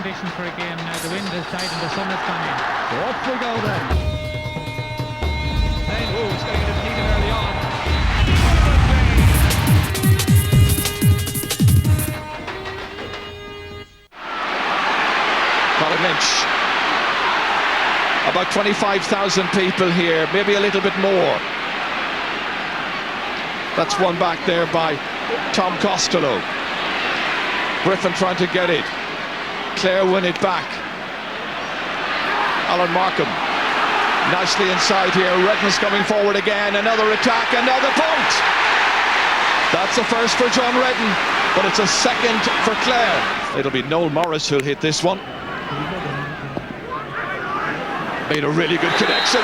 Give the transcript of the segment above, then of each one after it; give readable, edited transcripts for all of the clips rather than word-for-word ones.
conditions for a game now. The wind has died and the sun has gone in. So up we go then. Ooh, it's getting defeated early on. Colin Lynch. About 25,000 people here, maybe a little bit more. That's one back there by Tom Costello. Griffin trying to get it. Clare win it back. Alan Markham. Nicely inside here. Redden's coming forward again. Another attack, another point. That's a first for John Redden, but it's a second for Clare. It'll be Noel Morris who'll hit this one. Made a really good connection.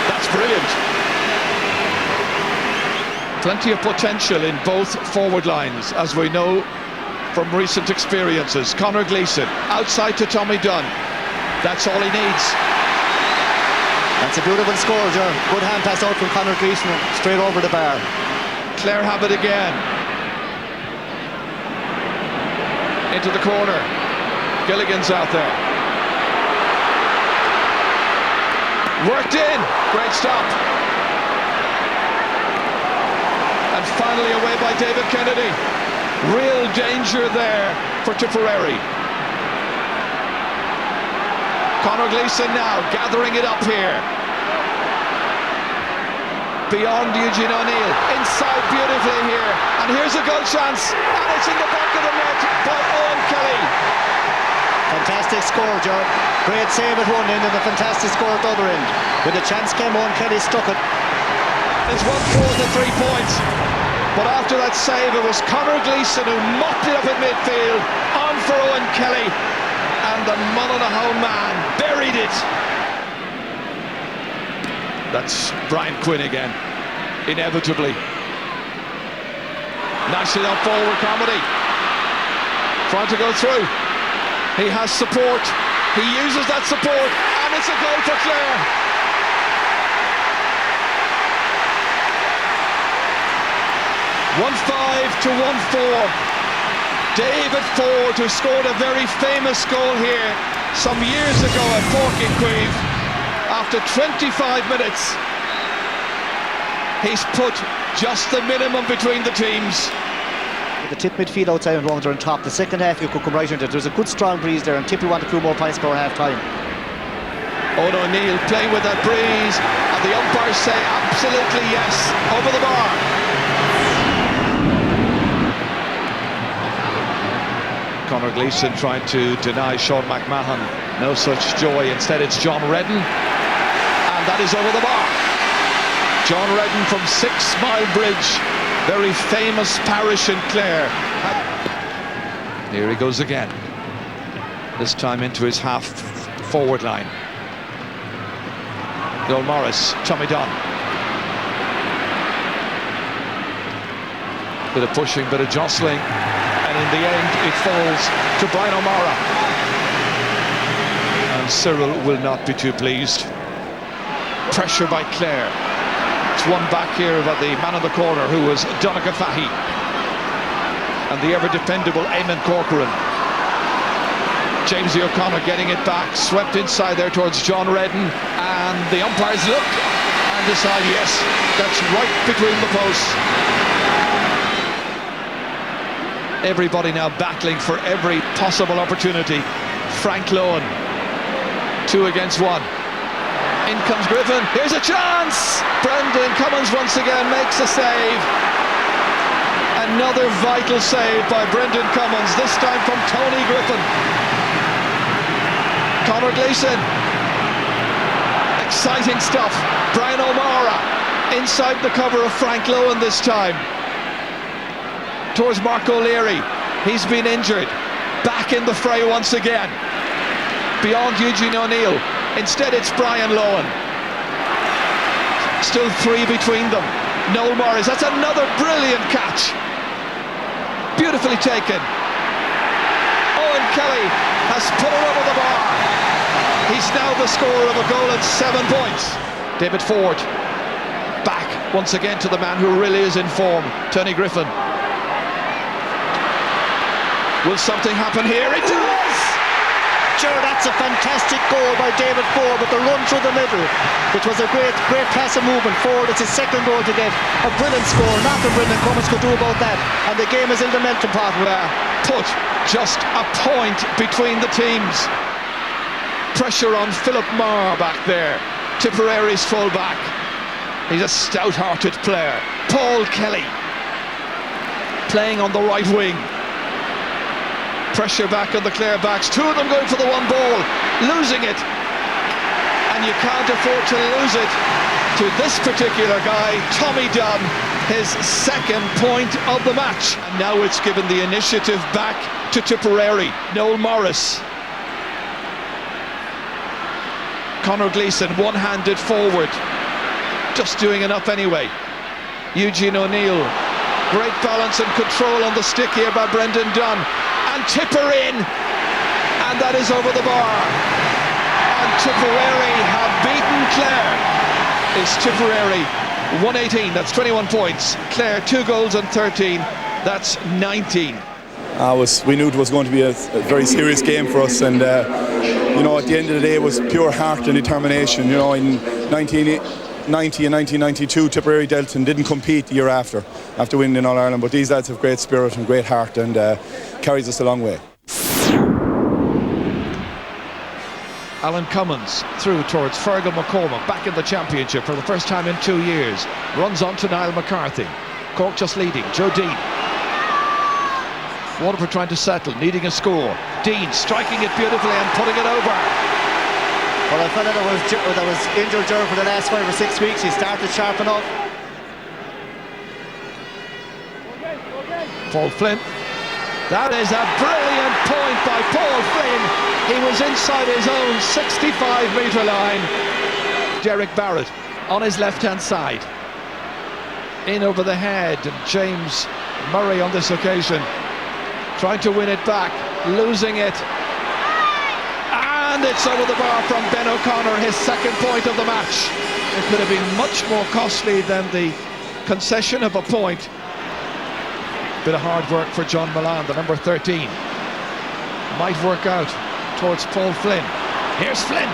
That's brilliant. Plenty of potential in both forward lines, as we know from recent experiences. Conor Gleeson outside to Tommy Dunn. That's all he needs. That's a beautiful score, John. Good hand pass out from Conor Gleeson, straight over the bar. Clare have it again. Into the corner. Gilligan's out there. Worked in. Great stop. And finally away by David Kennedy. Real danger there for Tipperary. Conor Gleeson now gathering it up here. Beyond Eugene O'Neill, inside beautifully here. And here's a goal chance, and it's in the back of the net by Owen Kelly. Fantastic score, John. Great save at one end and a fantastic score at the other end. When the chance came on, Kelly struck it. It's 1-4 to 3 points. But after that save, it was Conor Gleeson who mopped it up in midfield. On for Owen Kelly. And the Mullinahone man buried it. That's Brian Quinn again, inevitably. Nicely on forward comedy. Trying to go through. He has support. He uses that support, and it's a goal for Clare. (1-5 to 1-4). David Ford, who scored a very famous goal here some years ago at Cork in Queeve, after 25 minutes, he's put just the minimum between the teams. The tip midfield outside and Rowan are on top. The second half you could come right into it. There's a good strong breeze there, and Tippy want a few more points before half time. Owen O'Neill playing with that breeze, and the umpires say absolutely yes, over the bar. Conor Gleeson trying to deny Sean McMahon no such joy. Instead it's John Redden, and that is over the bar. John Redden from 6 Mile Bridge, very famous parish in Clare. Here he goes again, this time into his half forward line. Noel Morris, Tommy Dunn. Bit of pushing, bit of jostling. And in the end, it falls to Brian O'Mara. And Cyril will not be too pleased. Pressure by Clare. It's one back here about the man in the corner, who was Donegal Fahy. And the ever-dependable Eamon Corcoran. Jamesy O'Connor getting it back, swept inside there towards John Redden. And the umpires look and decide, yes, that's right between the posts. Everybody now battling for every possible opportunity. Frank Lohan, 2 against 1. In comes Griffin, here's a chance! Brendan Cummins once again makes a save. Another vital save by Brendan Cummins, this time from Tony Griffin. Conor Gleeson. Exciting stuff. Brian O'Mara inside the cover of Frank Lohan this time. Towards Mark O'Leary, he's been injured, back in the fray once again, beyond Eugene O'Neill. Instead it's Brian Lohan, still 3 between them. Noel Morris, that's another brilliant catch, beautifully taken. Owen Kelly has put it over the bar. He's now the scorer of a goal and 7 points. David Ford, back once again to the man who really is in form, Tony Griffin. Will something happen here? It does! Sure, that's a fantastic goal by David Ford, but the run through the middle, which was a great pass and movement. Ford, it's his second goal to get. A brilliant score, nothing Brendan Cummins could do about that. And the game is in the melting pot. Put just a point between the teams. Pressure on Philip Marr back there, Tipperary's full back. He's a stout-hearted player. Paul Kelly playing on the right wing. Pressure back on the Clare backs. Two of them going for the one ball, losing it. And you can't afford to lose it to this particular guy, Tommy Dunn, his second point of the match. And now it's given the initiative back to Tipperary. Noel Morris. Conor Gleeson, one-handed forward. Just doing enough anyway. Eugene O'Neill. Great balance and control on the stick here by Brendan Dunn. And Tipper in, and that is over the bar. And Tipperary have beaten Clare. It's Tipperary 118, that's 21 points. Clare 2 goals and 13, that's 19. We knew it was going to be a very serious game for us, and you know, at the end of the day, it was pure heart and determination. You know, in 1990 and 1992, Tipperary dealt and didn't compete the year after winning All Ireland, but these lads have great spirit and great heart, and carries us a long way. Alan Cummins through towards Fergal McCormack, back in the championship for the first time in 2 years. Runs on to Liam McCarthy. Cork just leading. Joe Dean. Waterford trying to settle, needing a score. Dean striking it beautifully and putting it over. Well, a fella that was injured during for the last 5 or 6 weeks, he started sharp enough. Paul Flynn. That is a brilliant point by Paul Flynn. He was inside his own 65-metre line. Derek Barrett on his left-hand side. In over the head, and James Murray on this occasion trying to win it back, losing it. And it's over the bar from Ben O'Connor, his second point of the match. It could have been much more costly than the concession of a point. Bit of hard work for John Milan, the number 13. Might work out towards Paul Flynn. Here's Flynn.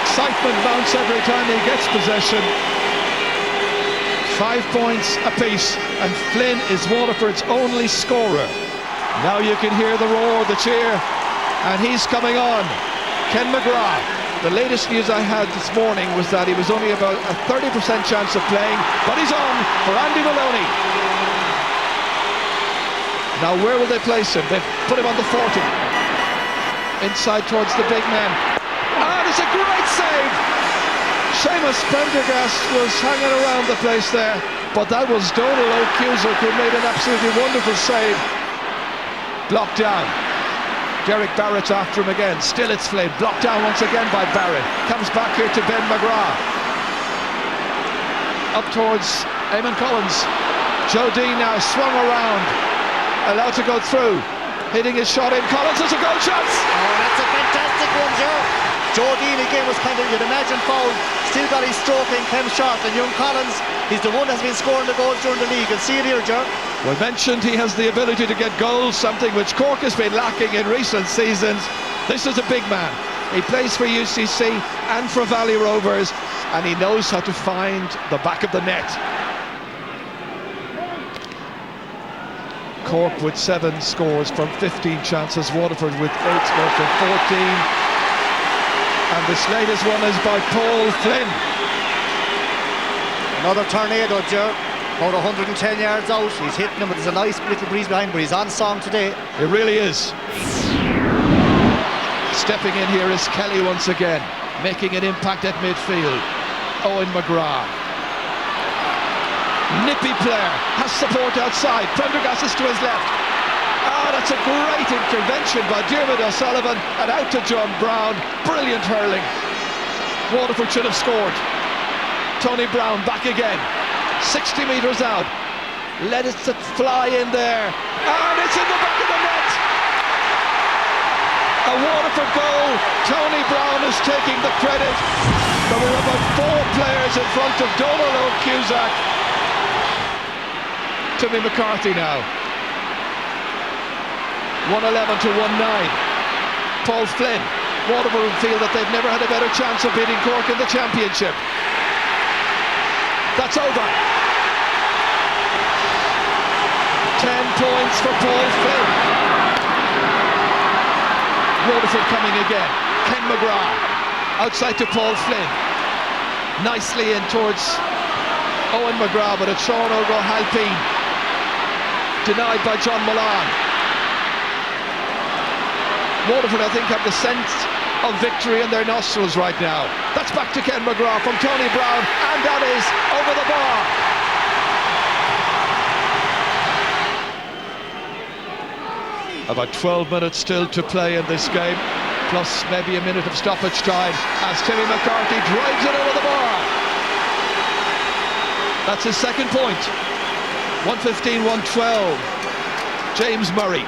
Excitement mounts every time he gets possession. 5 points apiece, and Flynn is Waterford's only scorer. Now you can hear the roar, the cheer, and he's coming on. Ken McGrath. The latest news I had this morning was that he was only about a 30% chance of playing, but he's on for Andy Maloney. Now where will they place him? They've put him on the 40. Inside towards the big men. And it's a great save! Seamus Prendergast was hanging around the place there, but that was Donal O'Cusack who made an absolutely wonderful save. Blocked down. Derek Barrett's after him again. Still it's Flynn. Blocked down once again by Barrett. Comes back here to Ben McGrath. Up towards Eamon Collins. Joe Dean now swung around. Allowed to go through. Hitting his shot in. Collins has a goal chance. Oh, that's a fantastic one, Joe. Joe Dean again was kind of, you'd imagine, foul. Still got his stroke and came short. And young Collins, he's the one that's been scoring the goals during the league. And see it here, Joe. We mentioned he has the ability to get goals, something which Cork has been lacking in recent seasons. This is a big man. He plays for UCC and for Valley Rovers, and he knows how to find the back of the net. Cork with 7 scores from 15 chances, Waterford with 8 scores from 14. And this latest one is by Paul Flynn. Another tornado, Joe. About 110 yards out. He's hitting him, but there's a nice little breeze behind, but he's on song today. It really is. Stepping in here is Kelly once again, making an impact at midfield. Owen McGrath. Nippy player, has support outside. Prendergast is to his left. That's a great intervention by Diarmuid O'Sullivan, and out to John Brown. Brilliant hurling. Waterford should have scored. Tony Brown back again. 60 metres out. Let it fly in there. And it's in the back of the net. A Waterford goal. Tony Brown is taking the credit. But we're about 4 players in front of Donal O'Cusack. Timmy McCarthy now. 111 to 1-9. Paul Flynn. Waterford feel that they've never had a better chance of beating Cork in the championship. That's over. 10 points for Paul Flynn. Waterford coming again. Ken McGrath outside to Paul Flynn. Nicely in towards Owen McGrath, but it's Sean O'Halpine. Denied by John Milan. Waterford, I think, have the sense of victory in their nostrils right now. That's back to Ken McGrath from Tony Brown, and that is over the bar. About 12 minutes still to play in this game, plus maybe a minute of stoppage time as Timmy McCarthy drives it over the bar. That's his second point. 115-112. James Murray.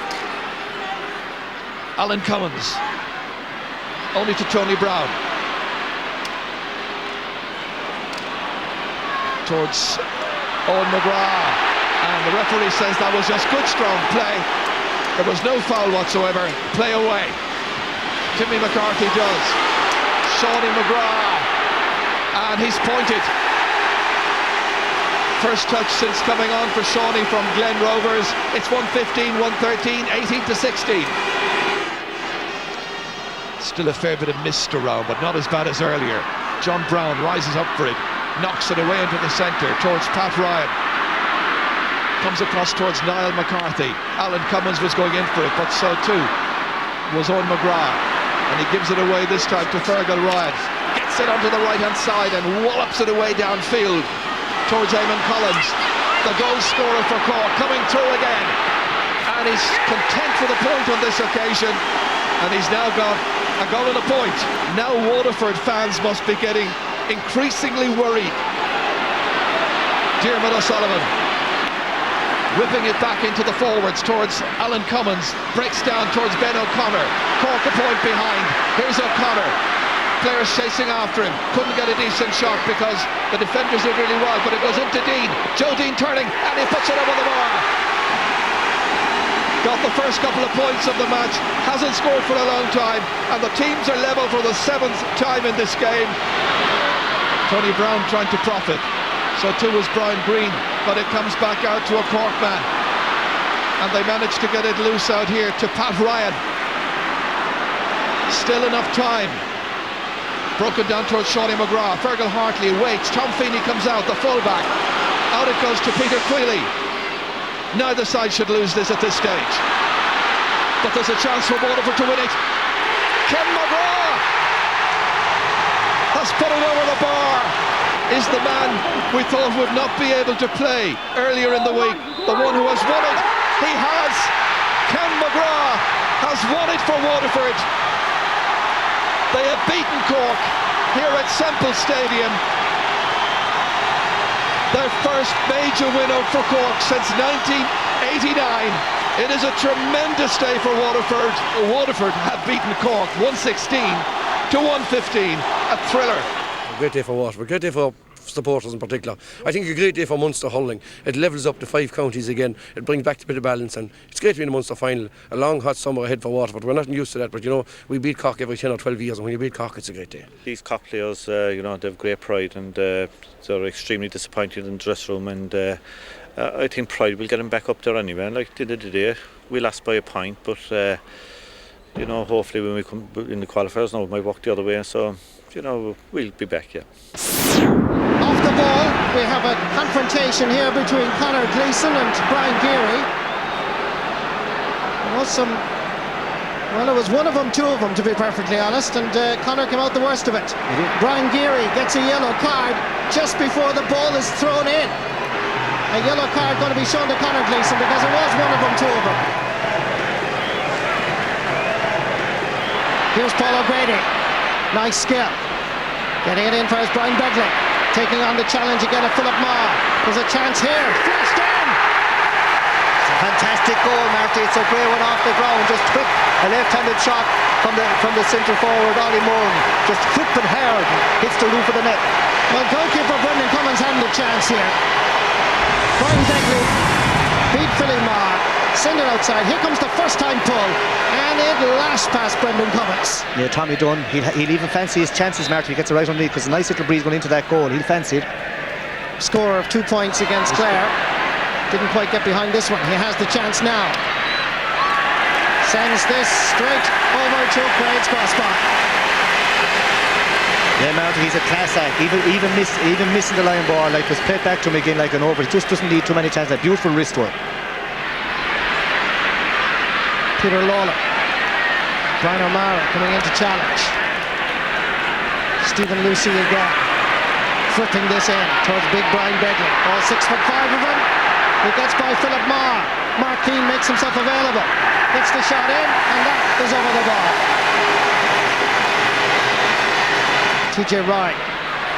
Alan Cummins. Only to Tony Brown. Towards Owen McGrath. And the referee says that was just good, strong play. There was no foul whatsoever. Play away. Timmy McCarthy does. Shawnee McGrath. And he's pointed. First touch since coming on for Shawnee from Glen Rovers. It's 115-113, 18-16. Still a fair bit of mist around, but not as bad as earlier. John Brown rises up for it, knocks it away into the centre towards Pat Ryan. Comes across towards Niall McCarthy. Alan Cummins was going in for it, but so too was Owen McGrath. And he gives it away this time to Fergal Ryan. Gets it onto the right-hand side and wallops it away downfield towards Eamon Collins. The goal scorer for Cork coming through again. And he's content with a point on this occasion. And he's now got a goal and a point. Now Waterford fans must be getting increasingly worried. Diarmuid O'Sullivan whipping it back into the forwards towards Alan Cummins. Breaks down towards Ben O'Connor. Cork a point behind. Here's O'Connor. Players chasing after him. Couldn't get a decent shot because the defenders did really well, but it goes into Dean. Joe Dean turning, and he puts it over the bar. Got the first couple of points of the match, hasn't scored for a long time, and the teams are level for the 7th time in this game. Tony Brown trying to profit, so too was Brian Green, but it comes back out to a Cork man, and they managed to get it loose out here to Pat Ryan. Still enough time. Broken down towards Shawnee McGrath. Fergal Hartley waits. Tom Feeney comes out, the fullback. Out it goes to Peter Queally. Neither side should lose this at this stage. But there's a chance for Waterford to win it. Ken McGrath has put it over the bar. Is the man we thought would not be able to play earlier in the week the one who has won it? He has. Ken McGrath has won it for Waterford. They have beaten Cork here at Semple Stadium. Their first major win out for Cork since 1989. It is a tremendous day for Waterford. Waterford have beaten Cork 116 to 115. A thriller. A great day for Waterford, a great day for supporters in particular. I think a great day for Munster hurling. It levels up the 5 counties again. It brings back a bit of balance, and it's great to be in the Munster final. A long hot summer ahead for Waterford. We're not used to that, but you know, we beat Cork every 10 or 12 years, and when you beat Cork, it's a great day. These Cork players, you know, they have great pride, and they're extremely disappointed in the dressing room, and I think pride will get them back up there anyway. And like they did today, we lost by a point, but you know, hopefully when we come in the qualifiers now, it might work the other way. So, you know, we'll be back, yeah. Off the ball, we have a confrontation here between Conor Gleeson and Brian Geary. Well, it was one of them, two of them, to be perfectly honest, and Conor came out the worst of it. Brian Geary gets a yellow card just before the ball is thrown in. A yellow card going to be shown to Conor Gleeson because it was one of them, two of them. Here's Paul O'Grady. Nice skill. Getting it in for his Brian Begley. Taking on the challenge again of Philip Maher. There's a chance here. Flashed in! It's a fantastic goal, Marty. It's a great one off the ground. Just quick. A left-handed shot from the centre forward, Ollie Moore. Just quick and hard. Hits the roof of the net. Well, goalkeeper Brendan Cummins had a chance here. Brian Begley beat Philip Maher. Send it outside. Here comes the first time pull. And it lashed past Brendan Cummins. Yeah, Tommy Dunn, he'll even fancy his chances, Mark, if he gets it right underneath, because a nice little breeze going into that goal. He'll fancy it. Score of 2 points against Clare. Didn't quite get behind this one. He has the chance now. Sends this straight over to Craig's crossbar. Yeah, Marty, he's a class act. Even missing the line ball, like, was played back to him again like an over. He just doesn't need too many chances. Like, beautiful wrist work. Peter Lawler. Brian O'Mara coming in to challenge. Stephen Lucy again. Flipping this in towards big Brian Begley. All 6'5" of him. He gets by Philip Marr. Mark Keane makes himself available. Gets the shot in, and that is over the bar. TJ Ryan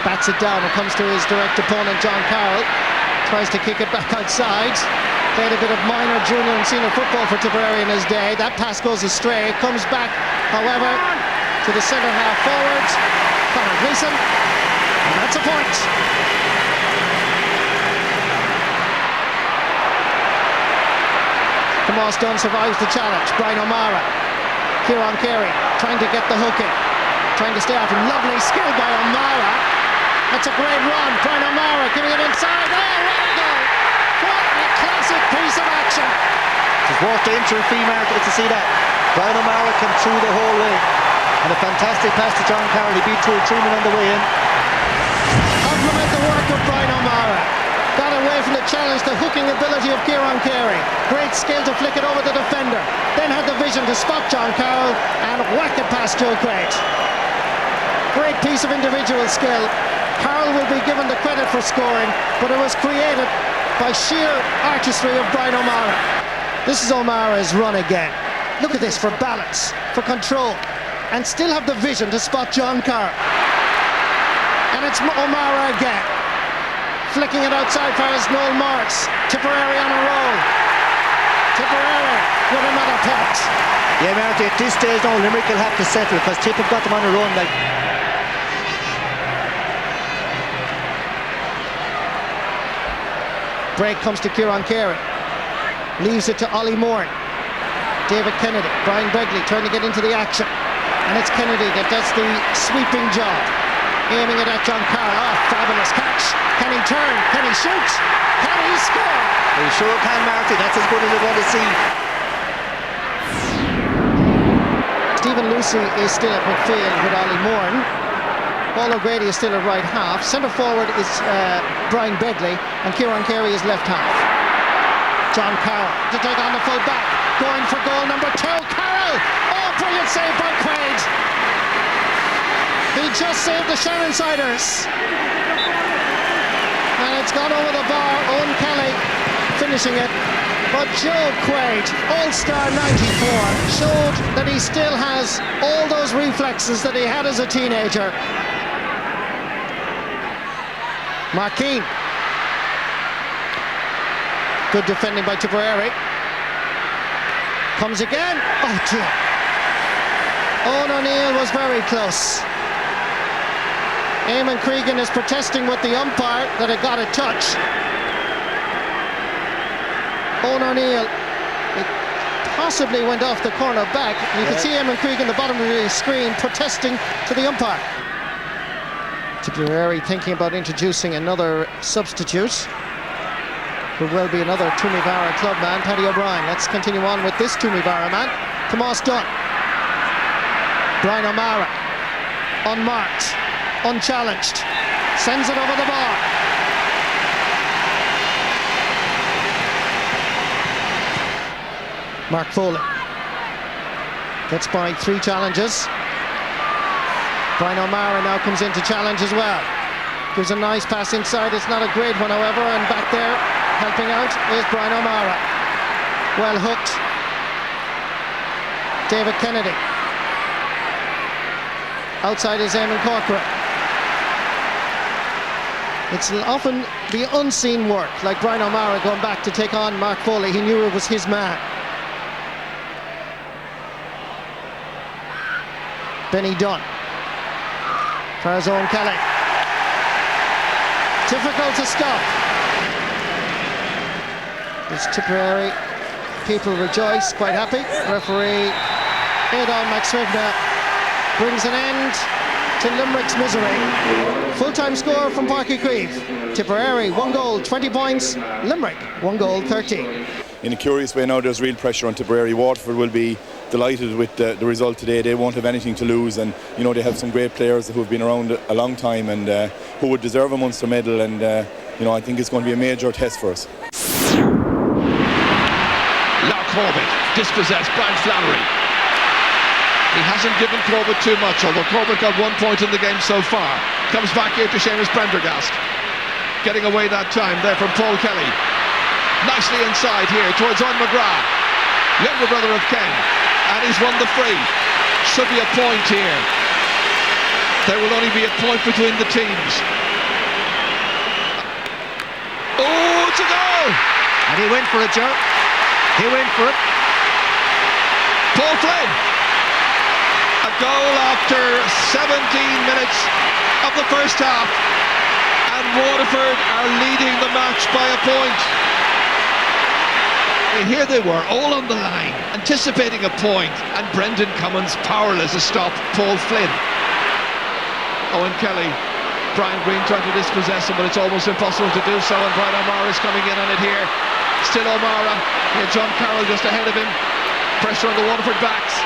bats it down. It comes to his direct opponent, John Carroll. Tries to kick it back outside. Played a bit of minor, junior and senior football for Tipperary in his day. That pass goes astray. It comes back, however, to the centre half forward, Conor Gleeson. And that's a point. Tomas Dunn survives the challenge. Brian O'Mara. Kieran Carey trying to get the hook in. Trying to stay off him. Lovely skill by O'Mara. That's a great run. Brian O'Mara giving it inside. Oh, what a goal! What a classic piece of action. It's worth the entry fee, Mark, to see that. Brian O'Mara came through the whole way. And a fantastic pass to John Carroll. He beat 2 or 3 men on the way in. Compliment the work of Brian O'Mara. Got away from the challenge, the hooking ability of Kieran Carey. Great skill to flick it over the defender. Then had the vision to spot John Carroll and whack it past Joe Craig. Great piece of individual skill. Carroll will be given the credit for scoring, but it was created by sheer artistry of Brian O'Mara. This is O'Mara's run again. Look at this, for balance, for control, and still have the vision to spot John Carroll. And it's O'Mara again. Flicking it outside for his Noel Morris. Tipperary on a roll. Tipperary with another point. Yeah, Marty, at this stage now, Limerick will have to settle, because Tip have got them on a run. Like, break comes to Kieran Carey. Leaves it to Ollie Moore. David Kennedy. Brian Begley trying to get into the action. And it's Kennedy that does the sweeping job. Aiming it at John Carroll. Oh, fabulous catch. Can he turn? Can he shoot? Can he score? he sure can, Marty. That's as good as we want to see. Stephen Lucy is still at midfield with Ollie Moore. Paul O'Grady is still at right half. Centre forward is Brian Begley, and Kieran Carey is left half. John Carroll to take on the full back. Going for goal number 2. Carroll! Oh, brilliant save by Quaid. He just saved the Sharonsiders. And it's gone over the bar. Owen Kelly finishing it. But Joe Quaid, All-Star 94, showed that he still has all those reflexes that he had as a teenager. Mark Keane. Good defending by Tipperary. Comes again. Oh dear. Owen O'Neill was very close. Eamon Cregan is protesting with the umpire that it got a touch. Owen O'Neill, it possibly went off the corner back. You can see Eamon Cregan at the bottom of the screen protesting to the umpire. Tipperary thinking about introducing another substitute. Could well be another Toomevara club man, Paddy O'Brien. Let's continue on with this Toomevara man. Tomas Dunn. Brian O'Mara. Unmarked. Unchallenged. Sends it over the bar. Mark Foley. Gets by 3 challenges. Brian O'Mara now comes in to challenge as well. Gives a nice pass inside. It's not a great one, however, and back there helping out is Brian O'Mara. Well hooked. David Kennedy. Outside is Eamon Corcoran. It's often the unseen work, like Brian O'Mara going back to take on Mark Foley. He knew it was his man. Benny Dunn. For his own Kelly. Difficult to stop. It's Tipperary People rejoice, quite happy. Referee Aidan McSwivna brings an end to Limerick's misery. Full-time score from Páirc Uí Chaoimh. Tipperary 1 goal, 20 points. Limerick 1 goal, 13. In a curious way now, there's real pressure on Tipperary. Waterford will be delighted with the result today. They won't have anything to lose, and you know they have some great players who have been around a long time and who would deserve a Munster medal. And you know, I think it's going to be a major test for us. Corbett, dispossessed, Brian Flannery. He hasn't given Corbett too much, although Corbett got 1 point in the game so far. Comes back here to Seamus Prendergast. Getting away that time there from Paul Kelly. Nicely inside here towards Owen McGrath, younger brother of Ken, and he's won the free. Should be a point here. There will only be a point between the teams. Oh, it's a goal! And he went for it, Joe. He went for it. Paul Flynn. A goal after 17 minutes of the first half, and Waterford are leading the match by a point. And here they were, all on the line, anticipating a point, and Brendan Cummins powerless to stop Paul Flynn. Owen Kelly, Brian Green trying to dispossess him, but it's almost impossible to do so, and Brian O'Mara is coming in on it here. Still O'Mara, here John Carroll just ahead of him. Pressure on the Waterford backs,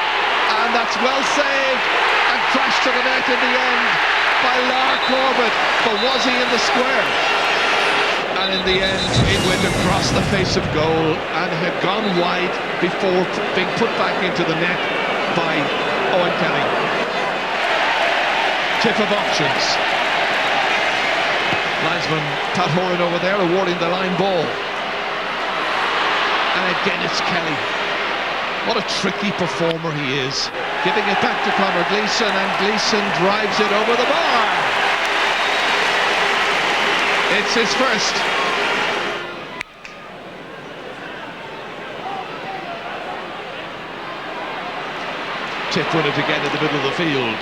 and that's well saved, and crashed to the net in the end by Lar Corbett, but was he in the square? And in the end it went across the face of goal and had gone wide before being put back into the net by Owen Kelly. Tip of options. Linesman Pat Horan over there awarding the line ball. And again it's Kelly. What a tricky performer he is. Giving it back to Conor Gleeson, and Gleeson drives it over the bar. It's his first. Tip won it again in the middle of the field.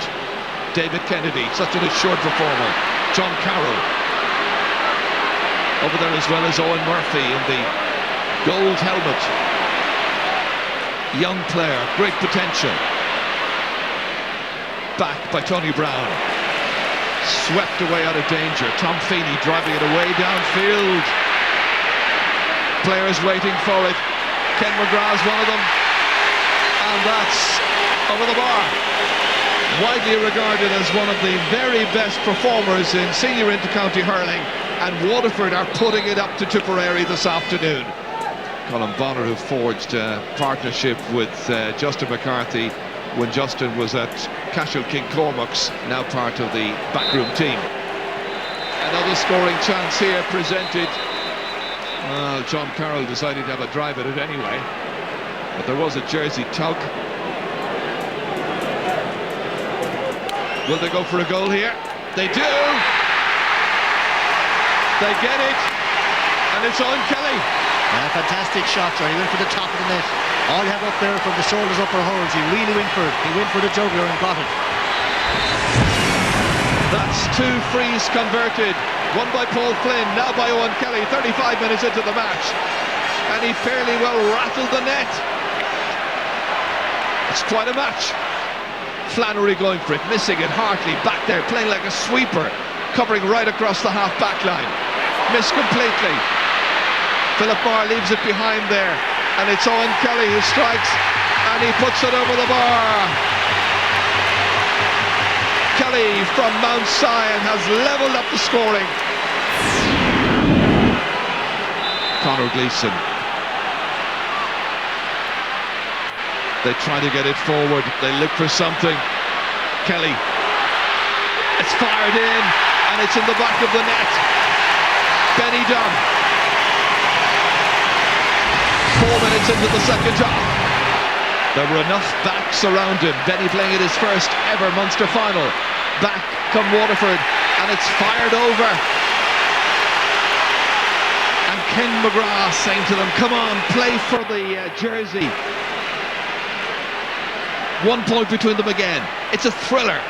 David Kennedy, such an assured performer. John Carroll. Over there as well as Owen Murphy in the gold helmet. Young player, great potential. Back by Tony Brown. Swept away out of danger. Tom Feeney driving it away downfield. Players waiting for it. Ken McGrath's one of them. And that's over the bar. Widely regarded as one of the very best performers in senior inter-county hurling. And Waterford are putting it up to Tipperary this afternoon. Colin Bonner, who forged a partnership with Justin McCarthy when Justin was at Cashel King Cormac's, now part of the backroom team. Another scoring chance here presented. Well, John Carroll decided to have a drive at it anyway, but there was a jersey tug. Will they go for a goal here? They do! They get it, and it's on Kelly. Fantastic shot, Johnny. He went for the top of the net. All you have up there from the shoulders upper holds. He really went for it. He went for the jugular and got it. That's 2 frees converted. One by Paul Flynn, now by Owen Kelly, 35 minutes into the match. And he fairly well rattled the net. It's quite a match. Flannery going for it, missing it. Hartley back there, playing like a sweeper, covering right across the half-back line. Missed completely. Philip Marr leaves it behind there, and it's Owen Kelly who strikes, and he puts it over the bar. Kelly from Mount Sion has levelled up the scoring. Conor Gleeson. They try to get it forward, they look for something. Kelly. It's fired in, and it's in the back of the net. Benny Dunn. 4 minutes into the second half. There were enough backs around him. Benny playing at his first ever Munster final. Back come Waterford, and it's fired over. And Ken McGrath saying to them, come on, play for the jersey. 1 point between them again. It's a thriller.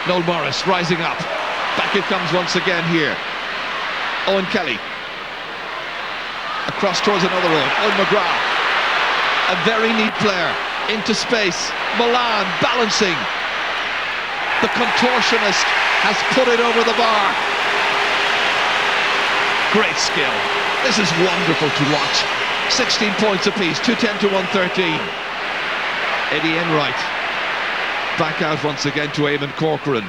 Noel Morris rising up. Back it comes once again here. Owen Kelly. Across towards another one. Owen McGrath. A very neat player into space. Milan balancing. The contortionist has put it over the bar. Great skill. This is wonderful to watch. 16 points apiece, 210 to 113. Eddie Enright back out once again to Eamon Corcoran.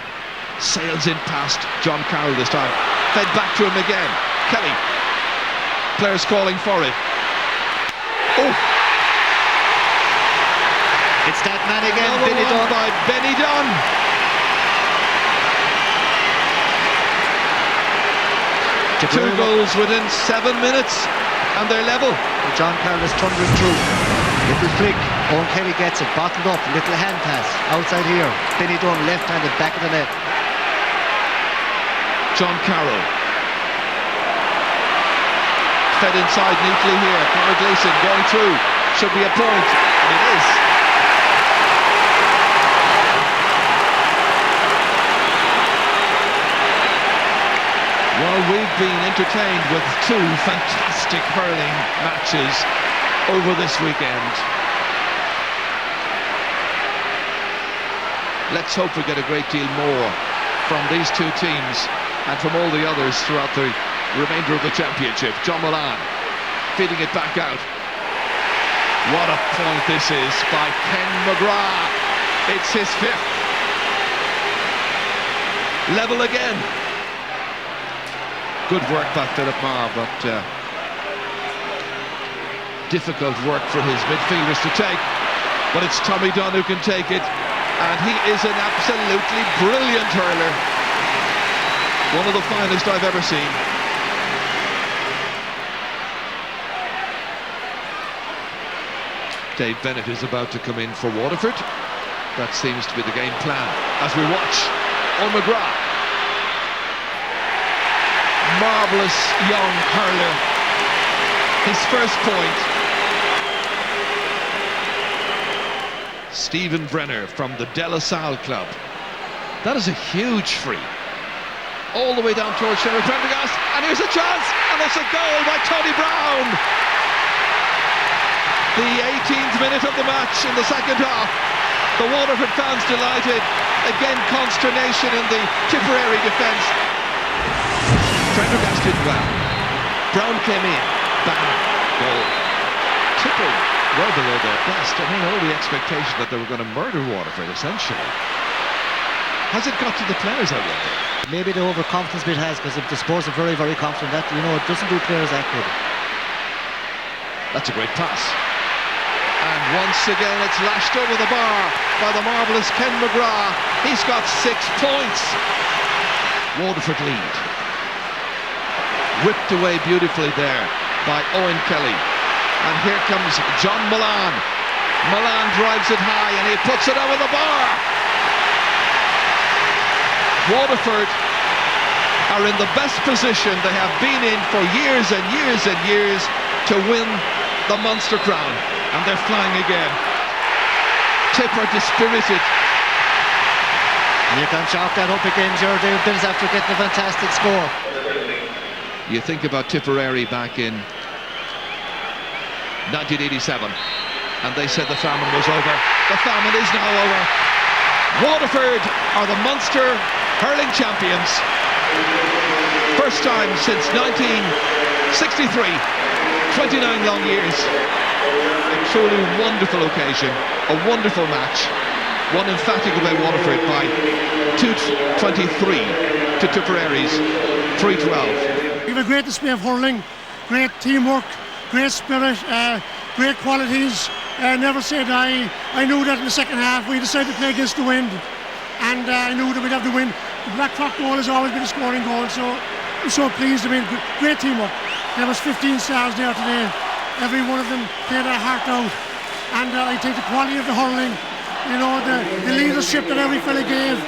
Sails in past John Carroll this time. Fed back to him again. Kelly. Players calling for it. Oh! It's that man again, Another Benny one Dunn. by Benny Dunn. Two goals within 7 minutes, and they're level. John Carroll is thundering through. Little flick, Owen Kelly gets it, bottled up, little hand pass, outside here. Benny Dunn, left-handed, back of the net. John Carroll. Fed inside neatly here. Conor Gleeson going through. Should be a point, and it is. Well, we've been entertained with two fantastic hurling matches over this weekend. Let's hope we get a great deal more from these two teams and from all the others throughout the remainder of the championship. John Milan feeding it back out. What a point this is by Ken McGrath. It's his fifth. Level again. Good work by Philip Marr, but difficult work for his midfielders to take. But it's Tommy Dunn who can take it, and he is an absolutely brilliant hurler. One of the finest I've ever seen. Dave Bennett is about to come in for Waterford. That seems to be the game plan as we watch on McGrath. Marvellous young hurler. His first point. Stephen Brenner from the De La Salle club. That is a huge free. All the way down towards Sherry Prendergast, and here's a chance, and it's a goal by Tony Brown. The 18th minute of the match in the second half. The Waterford fans delighted. Again, consternation in the Tipperary defence. Prendergast did well. Brown came in. Bang. Goal. Tipper well below their best. I mean, all the expectation that they were going to murder Waterford, essentially. Has it got to the players, I wonder? Maybe the overconfidence bit has, because I suppose they're very, very confident that, you know, it doesn't do players that good. That's a great pass. And once again, it's lashed over the bar by the marvellous Ken McGrath. He's got 6 points. Waterford lead. Whipped away beautifully there by Owen Kelly. And here comes John Milan. Milan drives it high and he puts it over the bar. Waterford are in the best position they have been in for years and years and years to win the Munster crown. And they're flying again. Tipper dispirited. And you can chalk that up again, David Bills, after getting a fantastic score. You think about Tipperary back in 1987, and they said the famine was over. The famine is now over. Waterford are the Munster hurling champions. First time since 1963. 29 long years. A truly wonderful occasion, a wonderful match. Won emphatically by Waterford by 2-23 to Tipperary's 3-12. We have a great display of hurling, great teamwork, great spirit, great qualities. Never say die. I knew that in the second half we decided to play against the wind, and I knew that we'd have to win. The Blackrock goal has always been a scoring goal, so I'm so pleased. I mean, great teamwork. There was 15 stars there today. Every one of them played their heart out, and I think the quality of the hurling, you know, the leadership that every fella gave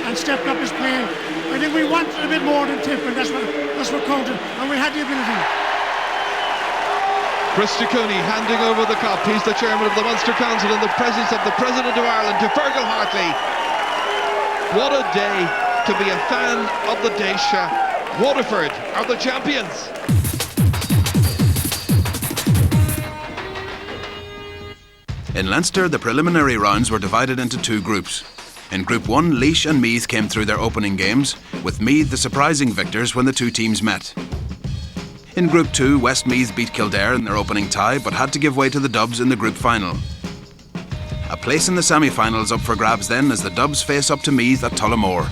and stepped up his play. I think we wanted a bit more than Tip, and that's what counted, and we had the ability. Chris Cooney handing over the cup. He's the chairman of the Munster Council in the presence of the President of Ireland to Fergal Hartley. What a day to be a fan of the Dacia. Waterford are the champions. In Leinster, the preliminary rounds were divided into two groups. In Group 1, Laois and Meath came through their opening games, with Meath the surprising victors when the two teams met. In Group 2, Westmeath beat Kildare in their opening tie, but had to give way to the Dubs in the group final. A place in the semi-finals up for grabs then as the Dubs face up to Meath at Tullamore.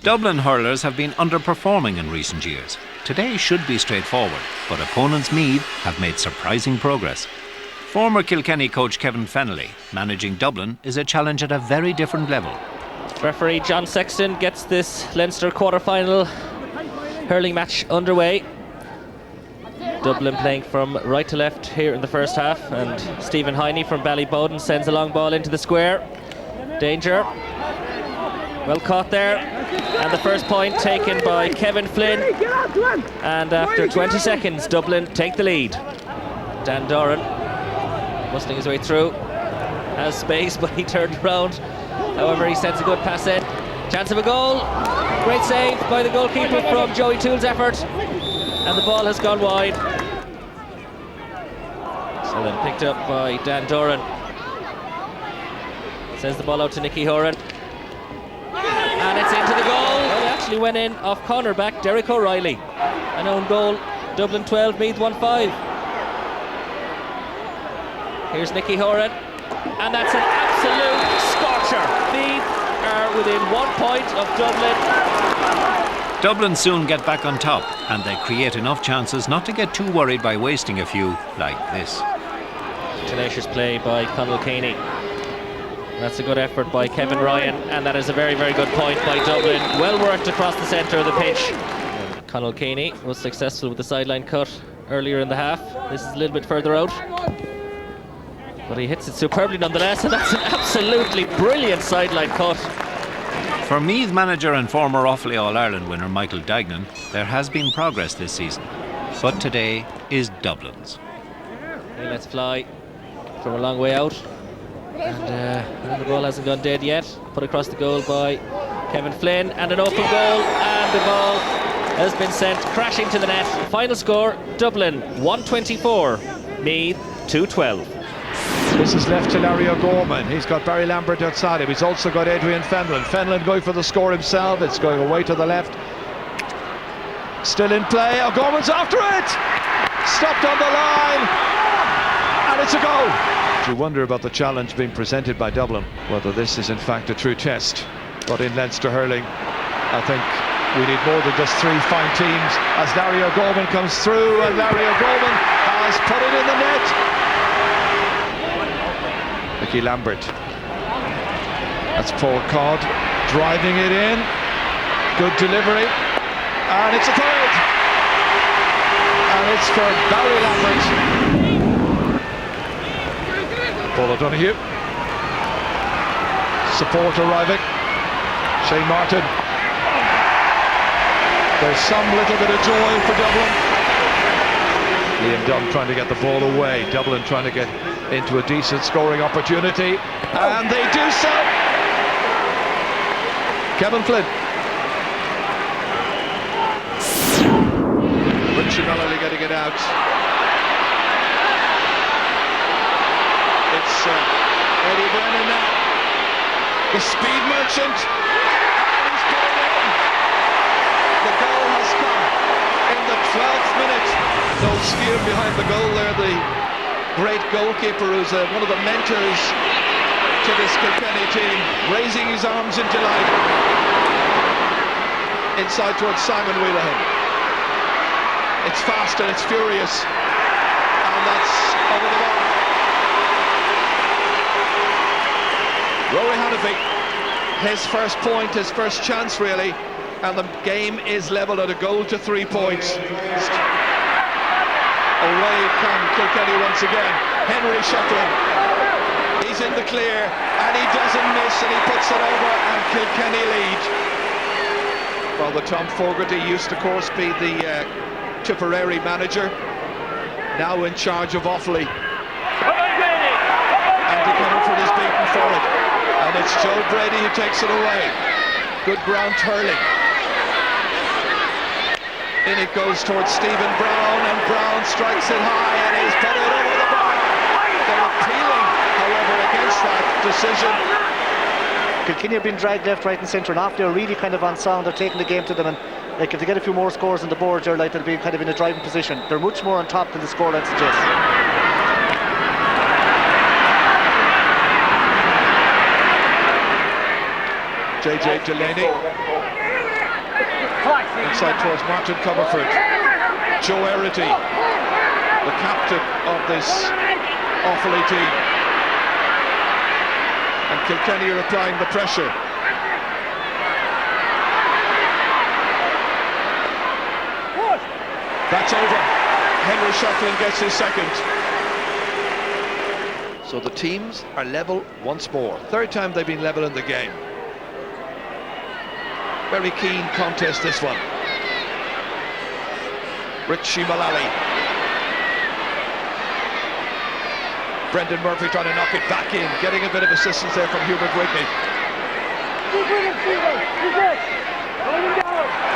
Dublin hurlers have been underperforming in recent years. Today should be straightforward, but opponents Meath have made surprising progress. Former Kilkenny coach Kevin Fennelly managing Dublin is a challenge at a very different level. Referee John Sexton gets this Leinster quarter-final hurling match underway. Dublin playing from right to left here in the first half, and Stephen Heine from Ballybowden sends a long ball into the square. Danger. Well caught there. And the first point taken by Kevin Flynn. And after 20 seconds, Dublin take the lead. Dan Doran muscling his way through. Has space, but he turned around. However, he sends a good pass in. Chance of a goal. Great save by the goalkeeper from Joey Toole's effort. And the ball has gone wide. So then picked up by Dan Doran. Sends the ball out to Nicky Horan. And it's into the goal. Well, it actually went in off cornerback Derek O'Reilly. An own goal. Dublin 12, Meath 1-5. Here's Nicky Horan. And that's an absolute scorcher. Meath are within 1 point of Dublin. Dublin soon get back on top, and they create enough chances not to get too worried by wasting a few like this. Tenacious play by Conal Keaney. That's a good effort by Kevin Ryan, and that is a very, very good point by Dublin. Well worked across the centre of the pitch. Conal Keaney was successful with the sideline cut earlier in the half. This is a little bit further out, but he hits it superbly nonetheless, and that's an absolutely brilliant sideline cut. For Meath manager and former Offaly All Ireland winner Michael Dagnan, there has been progress this season, but today is Dublin's. He lets fly from a long way out, and the ball hasn't gone dead yet. Put across the goal by Kevin Flynn, and an open goal, and the ball has been sent crashing to the net. Final score, Dublin 124, Meath 212. This is left to Larry O'Gorman. He's got Barry Lambert outside him. He's also got Adrian Fenlon. Fenlon going for the score himself. It's going away to the left. Still in play. O'Gorman's after it. Stopped on the line. And it's a goal. You wonder about the challenge being presented by Dublin, whether this is in fact a true test. But in Leinster hurling, I think we need more than just three fine teams. As Larry O'Gorman comes through, and Larry O'Gorman has put it in the net. Nicky Lambert. That's Paul Codd driving it in. Good delivery. And it's a third. And it's for Barry Lambert. Paul O'Donoghue. Support arriving. Shane Martin. There's some little bit of joy for Dublin. Liam Dunn trying to get the ball away. Dublin trying to get into a decent scoring opportunity, and they do so. Kevin Flynn. Richie Mullally getting it out. It's Eddie Brennan now. The speed merchant. And he's put it in. The goal has come in the 12th minute. No skier behind the goal there. The great goalkeeper who's one of the mentors to this Kilkenny team, raising his arms in delight. Inside towards Simon Wheelahan. It's fast and it's furious, and that's over the bar. Rory Hannafy, his first point, his first chance really, and the game is level at a goal to 3 points. Away come Kilkenny once again. Henry Shefflin. He's in the clear, and he doesn't miss, and he puts it over, and Kilkenny lead. Well, the Tom Fogarty used to, of course, be the Tipperary manager, now in charge of Offaly. And to Comerford is beaten for it. And it's Joe Brady who takes it away. Good ground hurling. In it goes towards Stephen Brown, and Brown strikes it high, and he's put it over the bar. They're appealing, however, that decision. Kilkenny have been dragged left, right and centre, and after they're really kind of on sound, they're taking the game to them, and like if they get a few more scores on the board, they're like they'll be kind of in a driving position. They're much more on top than the scoreline suggests. JJ Delaney inside towards Martin Comerford. Joe Erity, the captain of this Offaly team, and Kilkenny are applying the pressure. That's over. Henry Shefflin gets his second. So the teams are level once more. Third time they've been level in the game. Very keen contest, this one. Richie Mullally. Brendan Murphy trying to knock it back in, getting a bit of assistance there from Hubert Wigney.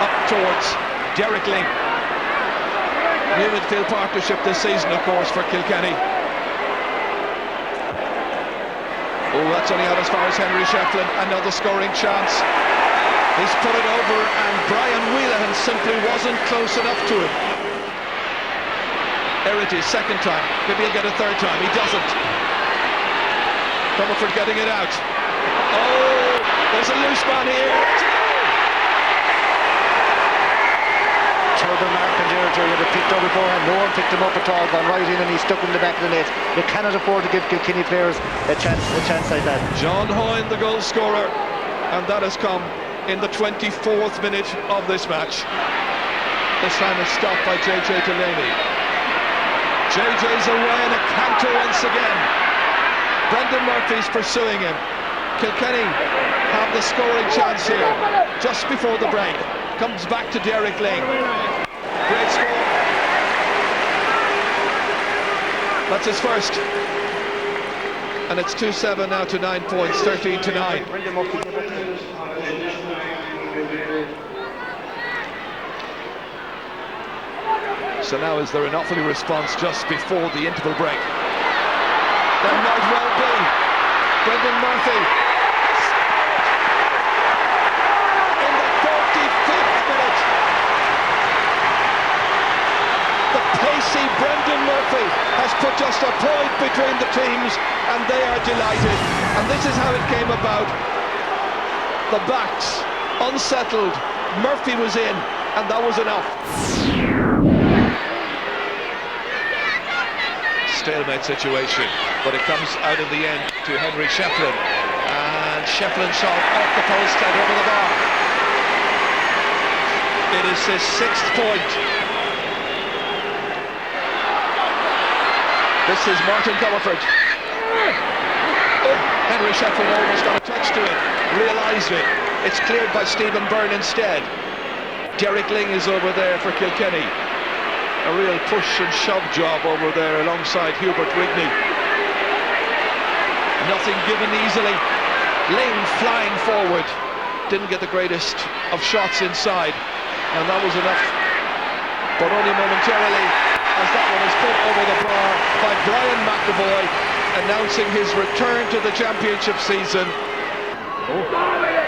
Up towards Derek Ling. New midfield partnership this season, of course, for Kilkenny. Oh, that's only out as far as Henry Shefflin. Another scoring chance. He's put it over, and Brian Wheelahan simply wasn't close enough to him. Erity's second time. Maybe he'll get a third time. He doesn't. Comerford getting it out. Oh, there's a loose man here. Terrible mark and Jerry would have picked up beforehand. No one picked him up at all. Gone right in, and he stuck in the back of the net. You cannot afford to give Kilkenny players a chance like that. John Hoyne, the goal scorer, and that has come in the 24th minute of this match. This time it's stopped by JJ Delaney. JJ's away in a canter once again. Brendan Murphy's pursuing him. Kilkenny have the scoring chance here just before the break. Comes back to Derek Ling. Great score. That's his first. And it's 2-7 now to 9 points, 13-9. So now is there an Offaly response just before the interval break? There might well be. Brendan Murphy. In the 45th minute. The pacey Brendan Murphy has put just a point between the teams, and they are delighted. And this is how it came about. The backs unsettled. Murphy was in, and that was enough. Stalemate situation, but it comes out in the end to Henry Shefflin, and Shefflin shot off the post and over the bar. It is his 6th point. This is Martin Comerford. Oh, Henry Shefflin almost got a touch to it, realised it. It's cleared by Stephen Byrne instead. Derek Ling is over there for Kilkenny. A real push and shove job over there alongside Hubert Wigney. Nothing given easily. Ling flying forward. Didn't get the greatest of shots inside, and that was enough. But only momentarily, as that one is put over the bar by Brian McAvoy, announcing his return to the championship season.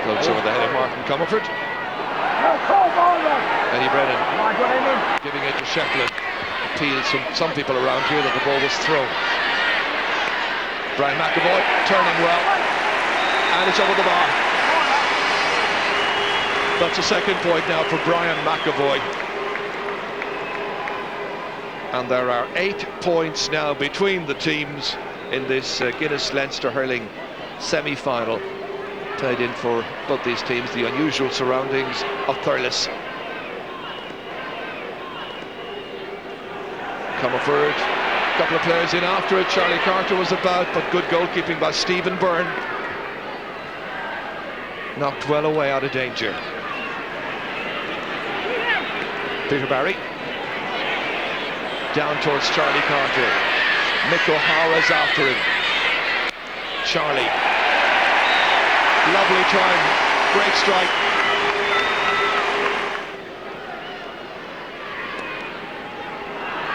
Floats over the head of Martin Comerford. Eddie Brennan giving it to Shefflin. Appeals from some people around here that the ball was thrown. Brian McAvoy turning well, and it's over the bar. That's a second point now for Brian McAvoy. And there are 8 points now between the teams in this Guinness Leinster Hurling semi-final. Tied in for both these teams, the unusual surroundings of Thurles. Comerford, a couple of players in after it. Charlie Carter was about, but good goalkeeping by Stephen Byrne. Knocked well away out of danger. Peter Barry. Down towards Charlie Carter. Mick O'Hara's after him. Charlie. Lovely time, great strike.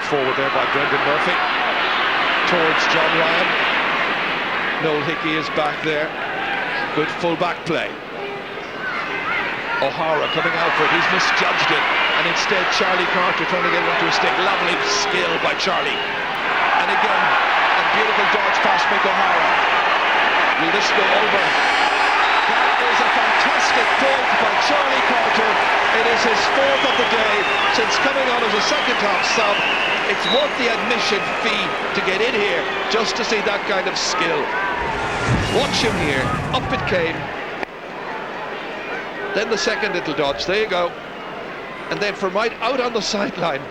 Forward there by Brendan Murphy. Towards John Ryan. Noel Hickey is back there. Good full-back play. O'Hara coming out for it. He's misjudged it. And instead, Charlie Carter trying to get it into a stick. Lovely skill by Charlie. And again, a beautiful dodge past Mick O'Hara. Will this go over? That is a fantastic point by Charlie Carter. It is his fourth of the day since coming on as a second-half sub. It's worth the admission fee to get in here just to see that kind of skill. Watch him here. Up it came. Then the second little dodge. There you go. And then from right out on the sideline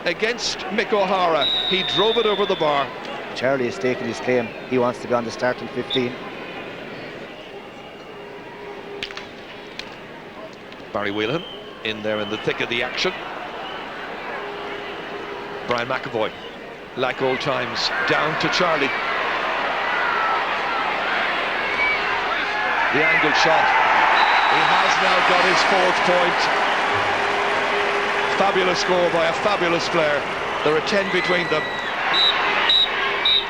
against Mick O'Hara, he drove it over the bar. Charlie is taking his claim. He wants to be on the starting 15. Barry Whelan in there in the thick of the action. Brian McAvoy, like old times, down to Charlie. The angled shot. He has now got his fourth point. Fabulous score by a fabulous player. There are 10 between them.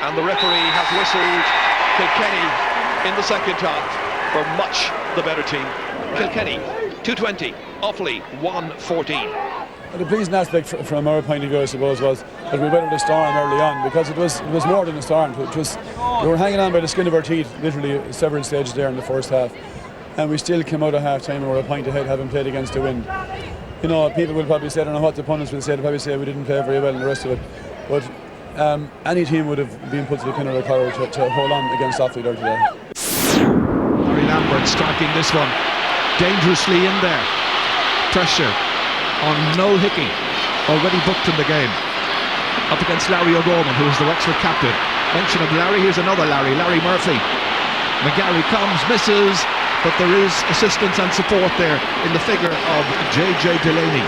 And the referee has whistled Kilkenny in the second half for much the better team. Kilkenny 220, Offaly 114. The pleasing aspect from our point of view, I suppose, was that we weathered the storm early on, because it was more than a storm. We were hanging on by the skin of our teeth, literally several stages there in the first half, and we still came out of half time and were a point ahead, having played against the wind. You know, people will probably say, I don't know what the opponents will say, they'll probably say we didn't play very well and the rest of it, but any team would have been put to the pin of their collar to hold on against Offaly there today. Larry Lambert striking this one dangerously in there. Pressure on Noel Hickey, already booked in the game, up against Larry O'Gorman, who is the Wexford captain. Mention of Larry, here's another Larry Murphy. McGarry comes, misses, but there is assistance and support there in the figure of JJ Delaney.